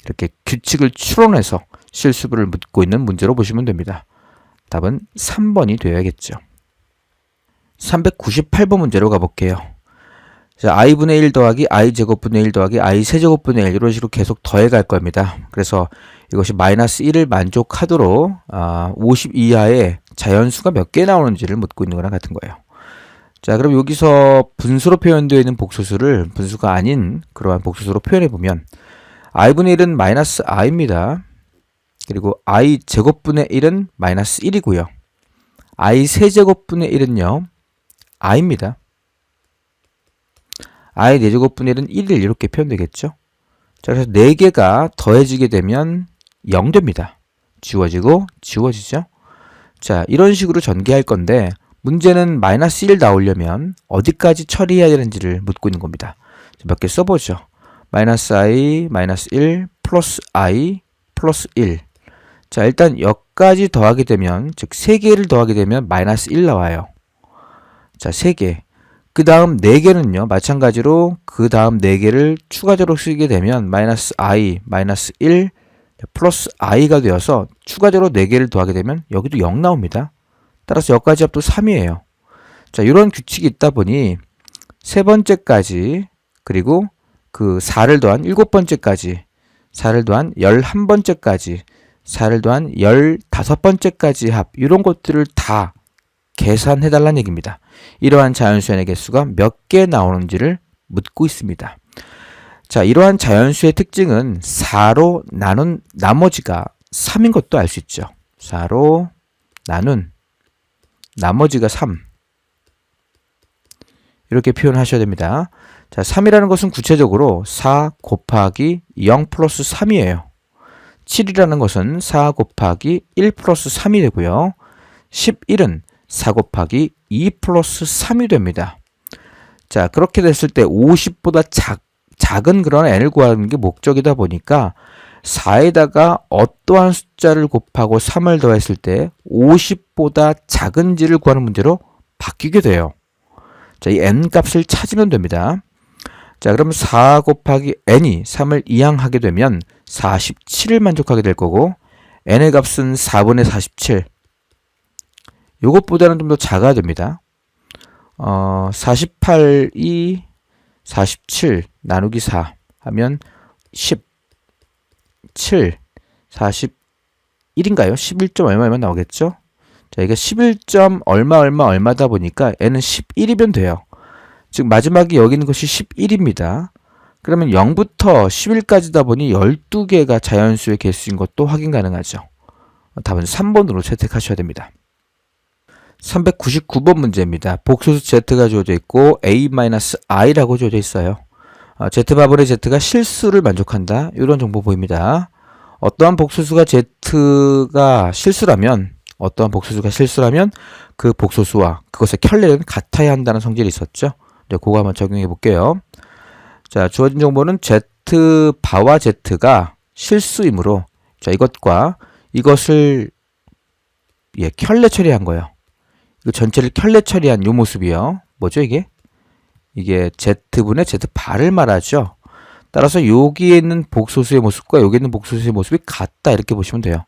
이렇게 규칙을 추론해서 실수부를 묻고 있는 문제로 보시면 됩니다. 답은 3번이 되어야겠죠. 398번 문제로 가볼게요. 자, i분의 1 더하기 i제곱분의 1 더하기 i세제곱분의 1 이런 식으로 계속 더해갈 겁니다. 그래서 이것이 마이너스 1을 만족하도록 50 이하의 자연수가 몇 개 나오는지를 묻고 있는 거랑 같은 거예요. 자, 그럼 여기서 분수로 표현되어 있는 복소수를 분수가 아닌 그러한 복소수로 표현해 보면 i분의 1은 마이너스 i입니다. 그리고 i제곱분의 1은 마이너스 1이고요. i세제곱분의 1은요. i입니다. i 4제곱분의 1은 1을 이렇게 표현되겠죠. 자, 그래서 4개가 더해지게 되면 0 됩니다. 지워지고 지워지죠. 자, 이런 식으로 전개할 건데 문제는 마이너스 1 나오려면 어디까지 처리해야 되는지를 묻고 있는 겁니다. 몇 개 써보죠. 마이너스 i, 마이너스 1, 플러스 i, 플러스 1. 자, 일단 여기까지 더하게 되면 즉 3개를 더하게 되면 마이너스 1 나와요. 자, 3개. 그 다음 4개는요, 마찬가지로 그 다음 4개를 추가적으로 쓰게 되면 마이너스 i, 마이너스 1, 플러스 i가 되어서 추가적으로 4개를 더하게 되면 여기도 0 나옵니다. 따라서 여기까지 합도 3이에요. 자, 이런 규칙이 있다 보니 세 번째까지, 그리고 그 4를 더한 7번째까지, 4를 더한 11번째까지, 4를 더한 15번째까지 합, 이런 것들을 다 계산해 달라는 얘기입니다. 이러한 자연수의 개수가 몇 개 나오는지를 묻고 있습니다. 자, 이러한 자연수의 특징은 4로 나눈 나머지가 3인 것도 알 수 있죠. 4로 나눈 나머지가 3. 이렇게 표현하셔야 됩니다. 자, 3이라는 것은 구체적으로 4 곱하기 0 플러스 3이에요. 7이라는 것은 4 곱하기 1 플러스 3이 되고요. 11은 4 곱하기 2 플러스 3이 됩니다. 자, 그렇게 됐을 때 50보다 작은 그런 n을 구하는 게 목적이다 보니까 4에다가 어떠한 숫자를 곱하고 3을 더했을 때 50보다 작은지를 구하는 문제로 바뀌게 돼요. 자, 이 n 값을 찾으면 됩니다. 자, 그럼 4 곱하기 n이 3을 이항하게 되면 47을 만족하게 될 거고, n의 값은 4분의 47. 요것보다는 좀 더 작아야 됩니다. 48이 47 나누기 4 하면 10, 7, 41인가요? 11점 얼마 나오겠죠? 자, 이게 11점 얼마다 보니까 n은 11이면 돼요. 즉 마지막에 여기 있는 것이 11입니다. 그러면 0부터 11까지다 보니 12개가 자연수의 개수인 것도 확인 가능하죠. 답은 3번으로 채택하셔야 됩니다. 399번 문제입니다. 복소수 z가 주어져 있고 a-i라고 주어져 있어요. z바벌의 z가 실수를 만족한다. 이런 정보 보입니다. 어떠한 복소수가 z가 실수라면 그 복소수와 그것의 켤레는 같아야 한다는 성질이 있었죠. 이제 그거 한번 적용해 볼게요. 자, 주어진 정보는 z바와 z가 실수이므로, 자, 이것과 이것을 켤레 처리한 거예요. 이거 전체를 켤레 처리한 요 모습이요. 뭐죠, 이게? 이게 z분의 z바를 말하죠. 따라서 여기에 있는 복소수의 모습과 여기 있는 복소수의 모습이 같다, 이렇게 보시면 돼요.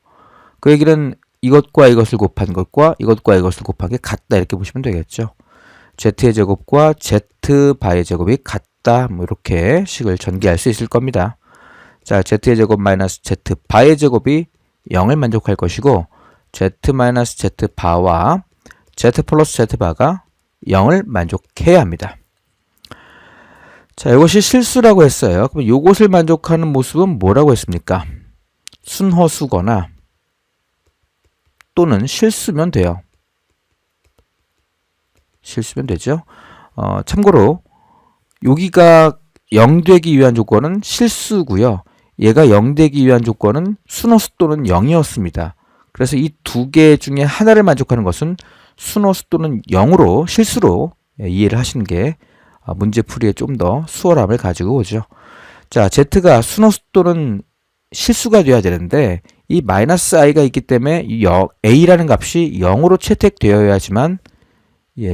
그 얘기는 이것과 이것을 곱한 것과 이것과 이것을 곱한 게 같다, 이렇게 보시면 되겠죠. z의 제곱과 z바의 제곱이 같다, 뭐 이렇게 식을 전개할 수 있을 겁니다. 자, z의 제곱 마이너스 z바의 제곱이 0을 만족할 것이고, z 마이너스 z바와 z 플러스 z바가 0을 만족해야 합니다. 자, 이것이 실수라고 했어요. 그럼 이것을 만족하는 모습은 뭐라고 했습니까? 순허수거나 또는 실수면 돼요. 실수면 되죠. 참고로 여기가 0 되기 위한 조건은 실수고요. 얘가 0 되기 위한 조건은 순허수 또는 0이었습니다. 그래서 이 두 개 중에 하나를 만족하는 것은 순허수 또는 0으로, 실수로 이해를 하시는 게 문제 풀이에 좀 더 수월함을 가지고 오죠. 자, z가 순허수 또는 실수가 돼야 되는데 이 마이너스 i가 있기 때문에 이 a라는 값이 0으로 채택되어야지만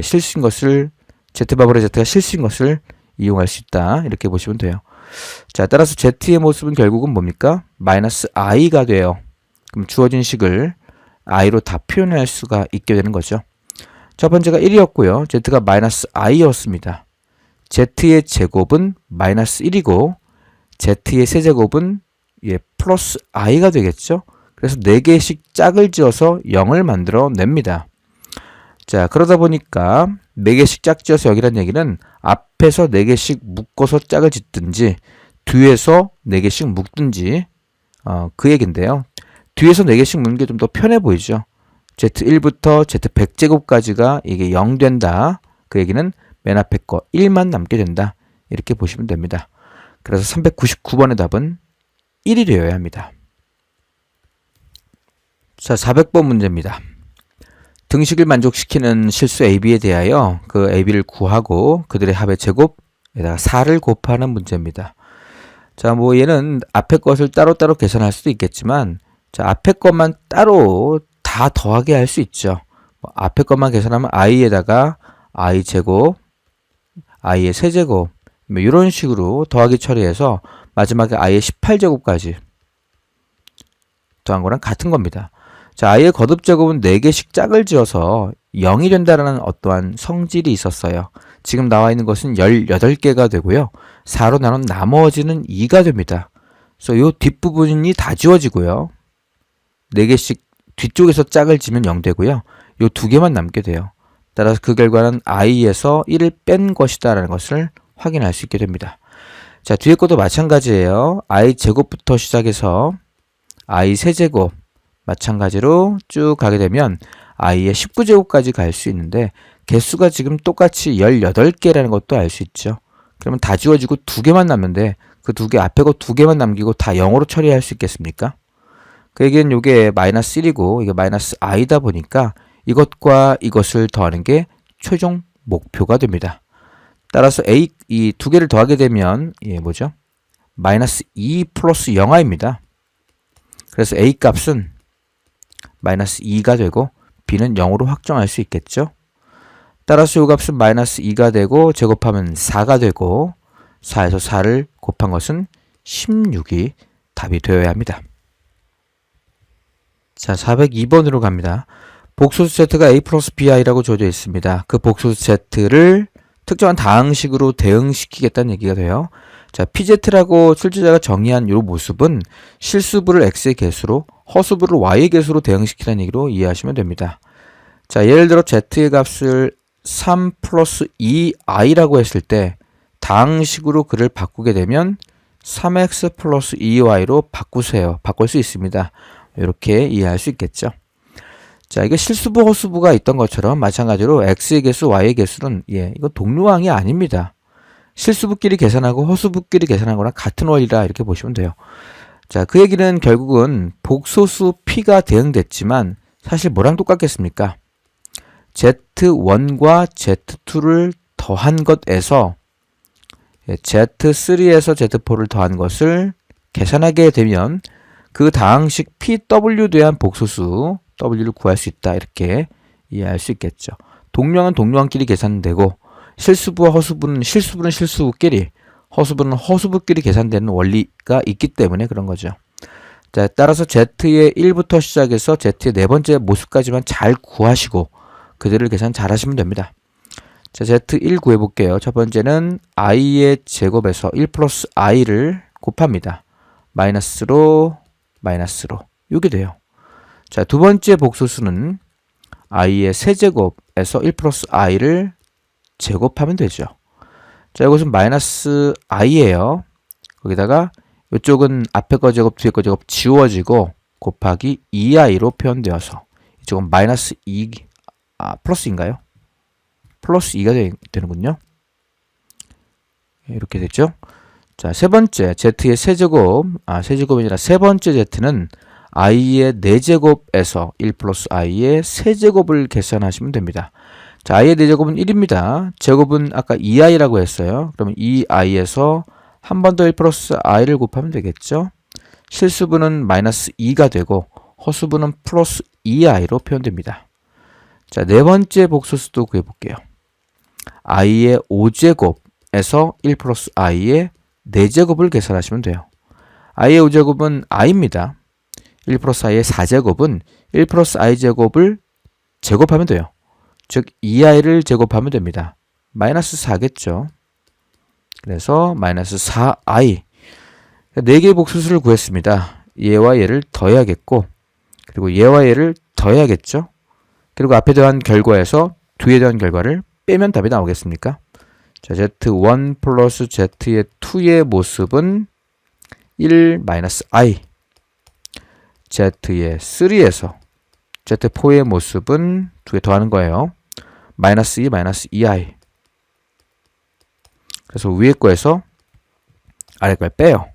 실수인 것을, z바벌의 z가 실수인 것을 이용할 수 있다, 이렇게 보시면 돼요. 자, 따라서 z의 모습은 결국은 뭡니까? 마이너스 i가 돼요. 그럼 주어진 식을 i로 다 표현할 수가 있게 되는 거죠. 첫 번째가 1이었고요. z가 마이너스 i였습니다. z의 제곱은 마이너스 1이고 z의 세제곱은 플러스 i가 되겠죠. 그래서 4개씩 짝을 지어서 0을 만들어 냅니다. 자, 그러다 보니까 4개씩 짝 지어서 여기란 얘기는 앞에서 4개씩 묶어서 짝을 짓든지 뒤에서 4개씩 묶든지 그 얘긴데요. 뒤에서 4개씩 묶는 게 좀 더 편해 보이죠. z1부터 z100제곱까지가 이게 0 된다. 그 얘기는 맨 앞에 거 1만 남게 된다. 이렇게 보시면 됩니다. 그래서 399번의 답은 1이 되어야 합니다. 자, 400번 문제입니다. 등식을 만족시키는 실수 AB에 대하여 그 AB를 구하고 그들의 합의 제곱에다가 4를 곱하는 문제입니다. 자, 뭐 얘는 앞에 것을 따로따로 계산할 수도 있겠지만, 자, 앞에 것만 따로 다 더하게 할 수 있죠. 앞에 것만 계산하면 i에다가 i 제곱 i의 세제곱 뭐 이런 식으로 더하기 처리해서 마지막에 i의 18제곱까지 더한 거랑 같은 겁니다. 자, i의 거듭제곱은 4개씩 짝을 지어서 0이 된다라는 어떠한 성질이 있었어요. 지금 나와 있는 것은 18개가 되고요. 4로 나눈 나머지는 2가 됩니다. 그래서 이 뒷부분이 다 지워지고요. 4개씩 뒤쪽에서 짝을 지면 0 되고요. 이 2개만 남게 돼요. 따라서 그 결과는 i에서 1을 뺀 것이다 라는 것을 확인할 수 있게 됩니다. 자, 뒤에 것도 마찬가지예요. i 제곱부터 시작해서 i 세제곱 마찬가지로 쭉 가게 되면 i의 19제곱까지 갈 수 있는데 개수가 지금 똑같이 18개라는 것도 알 수 있죠. 그러면 다 지워지고 2개만 남는데 그 2개 앞에 거 2개만 남기고 다 0으로 처리할 수 있겠습니까? 그 얘기는 이게 마이너스 1이고 이게 마이너스 i다 보니까 이것과 이것을 더하는 게 최종 목표가 됩니다. 따라서 a 이 2개를 더하게 되면 뭐죠? 마이너스 2 플러스 0i입니다. 그래서 a 값은 마이너스 2가 되고 b는 0으로 확정할 수 있겠죠. 따라서 이 값은 마이너스 2가 되고 제곱하면 4가 되고 4에서 4를 곱한 것은 16이 답이 되어야 합니다. 자, 402번으로 갑니다. 복소수 z가 a 플러스 bi라고 주어져 있습니다. 그 복소수 z를 특정한 다항식으로 대응시키겠다는 얘기가 돼요. 자, pz라고 출제자가 정의한 이 모습은 실수부를 x의 개수로 허수부를 y의 개수로 대응시키는 얘기로 이해하시면 됩니다. 자, 예를 들어 z의 값을 3 플러스 2i라고 했을 때 다항식으로 그를 바꾸게 되면 3x 플러스 2y로 바꿀 수 있습니다. 이렇게 이해할 수 있겠죠. 자, 이게 실수부, 허수부가 있던 것처럼 마찬가지로 x의 개수, y의 개수는 이건 동류항이 아닙니다. 실수부끼리 계산하고 허수부끼리 계산한 거랑 같은 원리라 이렇게 보시면 돼요. 자, 그 얘기는 결국은 복소수 p가 대응됐지만 사실 뭐랑 똑같겠습니까? z1과 z2를 더한 것에서 z3에서 z4를 더한 것을 계산하게 되면 그 다항식 pw 대한 복소수 w를 구할 수 있다 이렇게 이해할 수 있겠죠. 동류항은 동류항끼리 계산되고 실수부와 허수부는 실수부끼리 허수부는 허수부끼리 계산되는 원리가 있기 때문에 그런 거죠. 자, 따라서 z의 1부터 시작해서 z의 네 번째 모습까지만 잘 구하시고 그들을 계산 잘 하시면 됩니다. 자, z1 구해볼게요. 첫 번째는 i의 제곱에서 1 플러스 i를 곱합니다. 마이너스로 이게 돼요. 자, 두 번째 복소수는 i의 세제곱에서 1 플러스 i를 제곱하면 되죠. 자, 이것은 마이너스 i예요. 거기다가 이쪽은 앞에 거 제곱, 뒤에 거 제곱 지워지고 곱하기 2i로 표현되어서 이쪽은 마이너스 2, 플러스인가요? 플러스 2가 되는군요. 이렇게 됐죠. 자, 세 번째 z의 세제곱, 세제곱이 아니라 세 번째 z는 i의 4제곱에서 1 플러스 i의 세제곱을 계산하시면 됩니다. 자, i의 4제곱은 1입니다. 제곱은 아까 2i라고 했어요. 그러면 2i에서 한 번 더 1 플러스 i를 곱하면 되겠죠. 실수부는 마이너스 2가 되고 허수부는 플러스 2i로 표현됩니다. 자, 네 번째 복소수도 구해볼게요. i의 5제곱에서 1 플러스 i의 4제곱을 계산하시면 돼요. i의 5제곱은 i입니다. 1 플러스 i의 4제곱은 1 플러스 i 제곱을 제곱하면 돼요. 즉 2i를 제곱하면 됩니다. 마이너스 4겠죠. 그래서 마이너스 4i 4개의 복소수를 구했습니다. 얘와 얘를 더해야겠고 그리고 얘와 얘를 더해야겠죠. 그리고 앞에 더한 결과에서 뒤에 더한 결과를 빼면 답이 나오겠습니까? 자, z1 플러스 z의 2의 모습은 1 마이너스 i z의 3에서 z4의 모습은 2개 더하는 거예요. 마이너스 2 마이너스 2i 그래서 위에 거에서 아래 걸 빼요.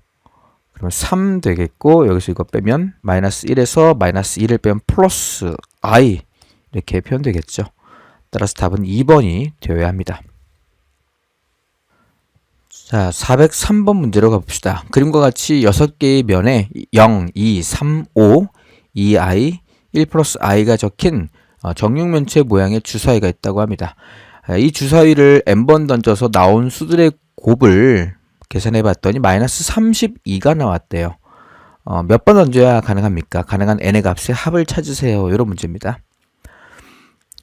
그러면 3 되겠고 여기서 이거 빼면 마이너스 1에서 마이너스 2를 빼면 플러스 i 이렇게 표현되겠죠. 따라서 답은 2번이 되어야 합니다. 자, 403번 문제로 가봅시다. 그림과 같이 6개의 면에 0, 2, 3, 5, 2i, 1 플러스 i가 적힌 정육면체 모양의 주사위가 있다고 합니다. 이 주사위를 n번 던져서 나온 수들의 곱을 계산해 봤더니 마이너스 32가 나왔대요. 몇 번 던져야 가능합니까? 가능한 n의 값의 합을 찾으세요. 이런 문제입니다.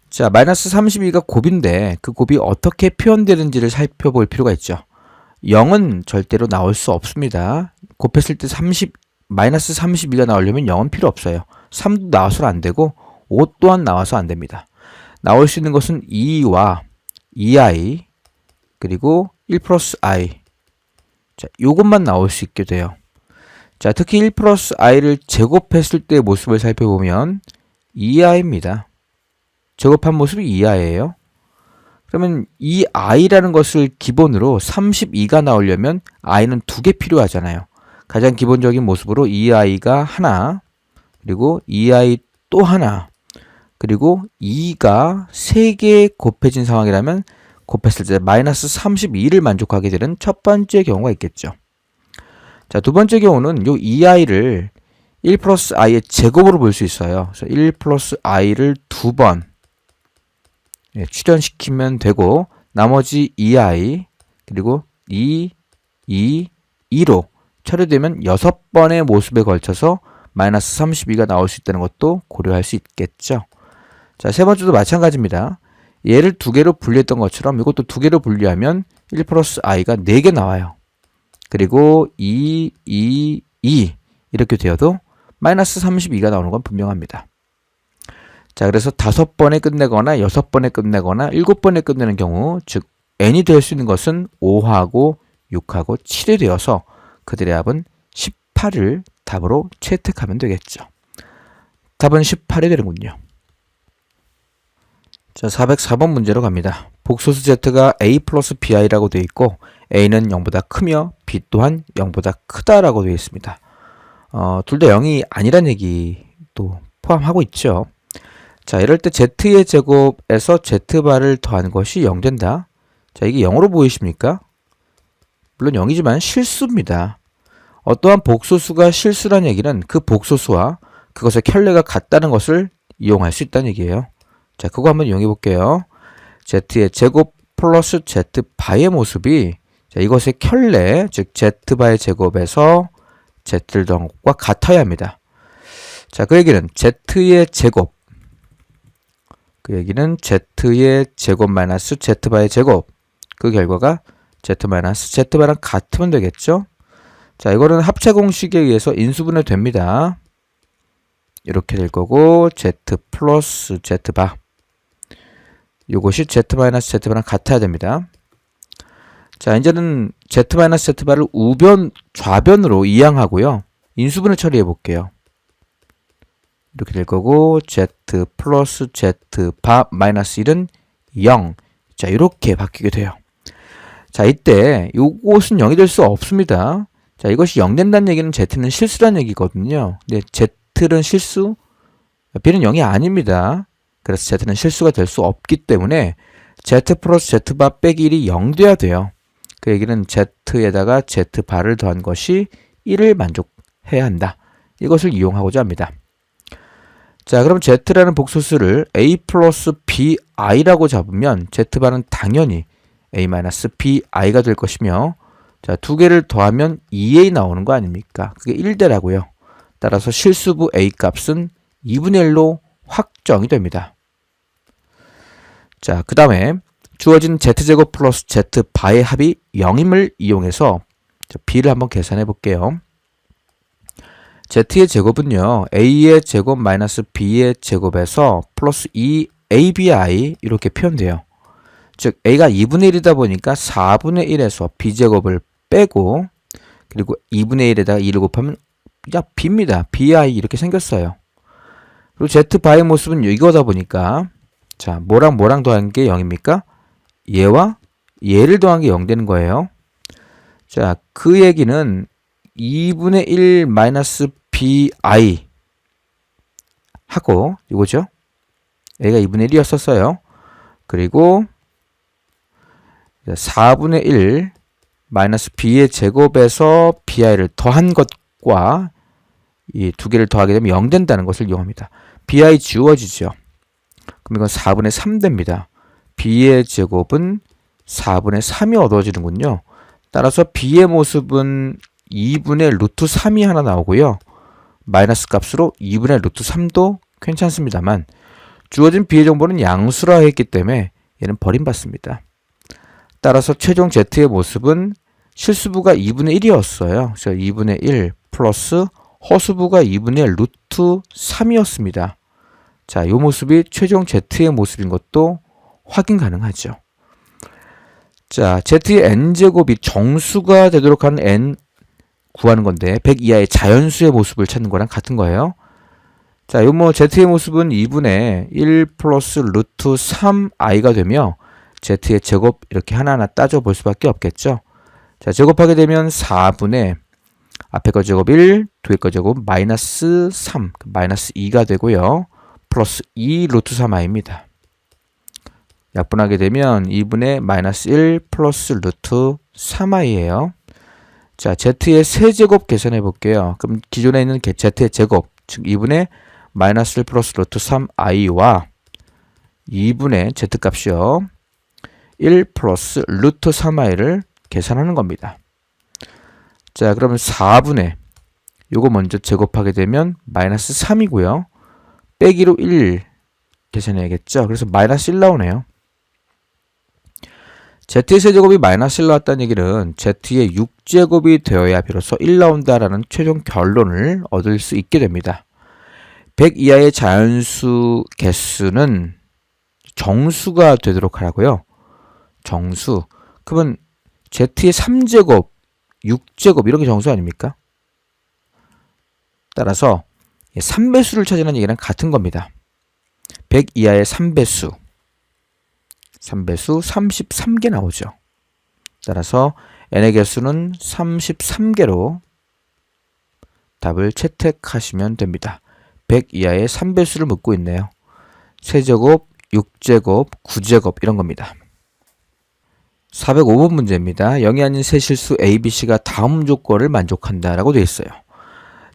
자, 마이너스 32가 곱인데 그 곱이 어떻게 표현되는지를 살펴볼 필요가 있죠. 0은 절대로 나올 수 없습니다. 곱했을 때 마이너스 32가 나오려면 0은 필요 없어요. 3도 나와서는 안 되고 5 또한 나와서 안 됩니다. 나올 수 있는 것은 2와 2i 그리고 1 플러스 i. 자, 요것만 나올 수 있게 돼요. 자, 특히 1 플러스 i를 제곱했을 때의 모습을 살펴보면 2i입니다. 제곱한 모습이 2i예요. 그러면 이 i라는 것을 기본으로 32가 나오려면 i는 2개 필요하잖아요. 가장 기본적인 모습으로 2i가 하나, 그리고 2i 또 하나, 그리고 2가 3개 곱해진 상황이라면 곱했을 때 마이너스 32를 만족하게 되는 첫 번째 경우가 있겠죠. 자, 두 번째 경우는 요 2i를 1 플러스 i의 제곱으로 볼 수 있어요. 그래서 1 플러스 i를 2번 출현시키면 되고 나머지 2i 그리고 2, 2로 처리되면 6번의 모습에 걸쳐서 마이너스 32가 나올 수 있다는 것도 고려할 수 있겠죠. 자, 세 번째도 마찬가지입니다. 얘를 2개로 분리했던 것처럼 이것도 2개로 분리하면 1 플러스 i가 4개 나와요. 그리고 2 이렇게 되어도 마이너스 32가 나오는 건 분명합니다. 자, 그래서 5번에 끝내거나 6번에 끝내거나 7번에 끝내는 경우, 즉 n이 될 수 있는 것은 5하고 6하고 7이 되어서 그들의 합은 18을 답으로 채택하면 되겠죠. 답은 18이 되는군요. 자, 404번 문제로 갑니다. 복소수 z가 a 플러스 bi라고 되어 있고 a는 0보다 크며 b 또한 0보다 크다라고 되어 있습니다. 둘 다 0이 아니란 얘기도 포함하고 있죠. 자, 이럴 때 z의 제곱에서 z바를 더한 것이 0 된다. 자, 이게 0으로 보이십니까? 물론 0이지만 실수입니다. 어떠한 복소수가 실수란 얘기는 그 복소수와 그것의 켤레가 같다는 것을 이용할 수 있다는 얘기예요. 자, 그거 한번 이용해 볼게요. z의 제곱 플러스 z바의 모습이 자, 이것의 켤레, 즉 z바의 제곱에서 z를 더한 것과 같아야 합니다. 자, 그 얘기는 z의 제곱 마이너스 z바의 제곱, 그 결과가 z 마이너스 z바랑 같으면 되겠죠? 자, 이거는 합체 공식에 의해서 인수분해 됩니다. 이렇게 될 거고 z 플러스 z바, 이것이 z 마이너스 z바랑 같아야 됩니다. 자, 이제는 z 마이너스 z바를 우변, 좌변으로 이항하고요. 인수분해 처리해 볼게요. 이렇게 될 거고 z 플러스 z바 마이너스 1은 0. 자, 이렇게 바뀌게 돼요. 자, 이때 요것은 0이 될 수 없습니다. 자, 이것이 0 된다는 얘기는 z는 실수라는 얘기거든요. 근데 z는 실수, b는 0이 아닙니다. 그래서 z는 실수가 될 수 없기 때문에 z 플러스 z바 빼기 1이 0 돼야 돼요. 그 얘기는 z에다가 z바를 더한 것이 1을 만족해야 한다. 이것을 이용하고자 합니다. 자, 그럼 z라는 복소수를 a 플러스 bi라고 잡으면 z바는 당연히 a 마이너스 bi가 될 것이며, 자, 두 개를 더하면 2a 나오는 거 아닙니까? 그게 1대라고요. 따라서 실수부 a 값은 2분의 1로 확정이 됩니다. 자, 그 다음에 주어진 z제곱 플러스 z바의 합이 0임을 이용해서 b를 한번 계산해 볼게요. z의 제곱은요, a의 제곱 마이너스 b의 제곱에서 플러스 2abi 이렇게 표현돼요. 즉 a가 2분의 1이다 보니까 4분의 1에서 b제곱을 빼고, 그리고 2분의 1에다가 2를 곱하면 그냥 b입니다. bi 이렇게 생겼어요. 그리고 z바의 모습은 이거다 보니까, 자, 뭐랑 더한 게 0입니까? 얘와 얘를 더한 게 0 되는 거예요. 자, 그 얘기는 2분의 1 마이너스 bi 하고 이거죠. a가 2분의 1이었었어요. 그리고 4분의 1 마이너스 b의 제곱에서 bi를 더한 것과 이 두 개를 더하게 되면 0 된다는 것을 이용합니다. bi 지워지죠. 그럼 이건 4분의 3 됩니다. b의 제곱은 4분의 3이 얻어지는군요. 따라서 b의 모습은 2분의 루트 3이 하나 나오고요. 마이너스 값으로 2분의 루트 3도 괜찮습니다만 주어진 b의 정보는 양수라 했기 때문에 얘는 버림받습니다. 따라서 최종 z의 모습은 실수부가 2분의 1이었어요. 그래서 2분의 1 플러스 허수부가 2분의 1 루트 3이었습니다. 자, 이 모습이 최종 z의 모습인 것도 확인 가능하죠. 자, z의 n제곱이 정수가 되도록 하는 n 구하는 건데 100 이하의 자연수의 모습을 찾는 거랑 같은 거예요. 자, 요 z의 모습은 2분의 1 플러스 루트 3i가 되며 z의 제곱 이렇게 하나하나 따져 볼 수밖에 없겠죠. 자, 제곱하게 되면 4분의 앞에 거 제곱 1, 뒤에 거 제곱 마이너스 3, 마이너스 2가 되고요. 플러스 2 루트 3i입니다. 약분하게 되면 2분의 마이너스 1 플러스 루트 3i예요. 자, z의 세제곱 계산해 볼게요. 그럼 기존에 있는 z의 제곱, 즉 2분의 마이너스 1 플러스 루트 3i와 2분의 z값이요. 1 플러스 루트 3i를 계산하는 겁니다. 자, 그러면 4분의 요거 먼저 제곱하게 되면 마이너스 3이고요. 빼기로 1 계산해야겠죠. 그래서 마이너스 1 나오네요. z의 세제곱이 마이너스 1 나왔다는 얘기는 z의 6제곱이 되어야 비로소 1 나온다라는 최종 결론을 얻을 수 있게 됩니다. 100 이하의 자연수 개수는 정수가 되도록 하라고요. 정수. 그러면 z의 3제곱, 6제곱 이런 게 정수 아닙니까? 따라서 3배수를 찾으는 얘기랑 같은 겁니다. 100 이하의 3배수. 3배수 33개 나오죠. 따라서 n의 개수는 33개로 답을 채택하시면 됩니다. 100 이하의 3배수를 묻고 있네요. 세제곱, 6제곱, 9제곱 이런 겁니다. 405번 문제입니다. 0이 아닌 세 실수 A, B, C가 다음 조건을 만족한다라고 되어 있어요.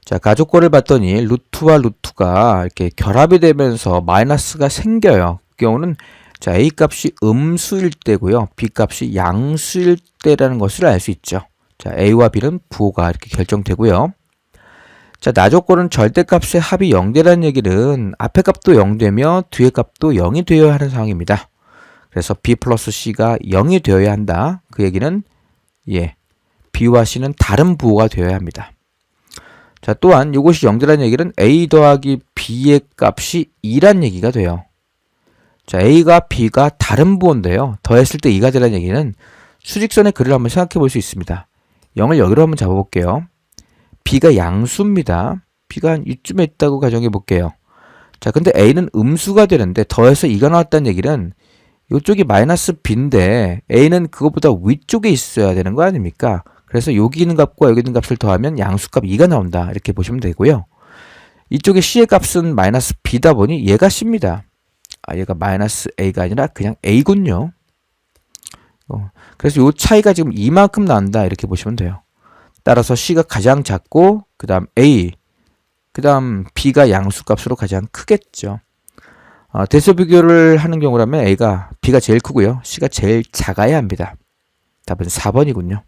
자, 가조건을 봤더니 루트와 루트가 이렇게 결합이 되면서 마이너스가 생겨요. 그 경우는 자, A 값이 음수일 때고요. B 값이 양수일 때라는 것을 알 수 있죠. 자, A와 B는 부호가 이렇게 결정되고요. 자, 나조건은 절대값의 합이 0되라는 얘기는 앞에 값도 0되며 뒤에 값도 0이 되어야 하는 상황입니다. 그래서 B 플러스 C가 0이 되어야 한다. 그 얘기는 B와 C는 다른 부호가 되어야 합니다. 자, 또한 이것이 0되라는 얘기는 A 더하기 B의 값이 2란 얘기가 돼요. 자, A가 B가 다른 부호인데요. 더했을 때 2가 되라는 얘기는 수직선의 글을 한번 생각해 볼 수 있습니다. 0을 여기로 한번 잡아볼게요. B가 양수입니다. B가 한 이쯤에 있다고 가정해 볼게요. 자, 근데 A는 음수가 되는데 더해서 2가 나왔다는 얘기는 이쪽이 마이너스 B인데 A는 그것보다 위쪽에 있어야 되는 거 아닙니까? 그래서 여기 있는 값과 여기 있는 값을 더하면 양수값 2가 나온다. 이렇게 보시면 되고요. 이쪽에 C의 값은 마이너스 B다 보니 얘가 C입니다. 아, 얘가 마이너스 A가 아니라 그냥 A군요. 그래서 이 차이가 지금 이만큼 난다. 이렇게 보시면 돼요. 따라서 C가 가장 작고 그 다음 A, 그 다음 B가 양수값으로 가장 크겠죠. 대수 비교를 하는 경우라면 B가 제일 크고요. C가 제일 작아야 합니다. 답은 4번이군요.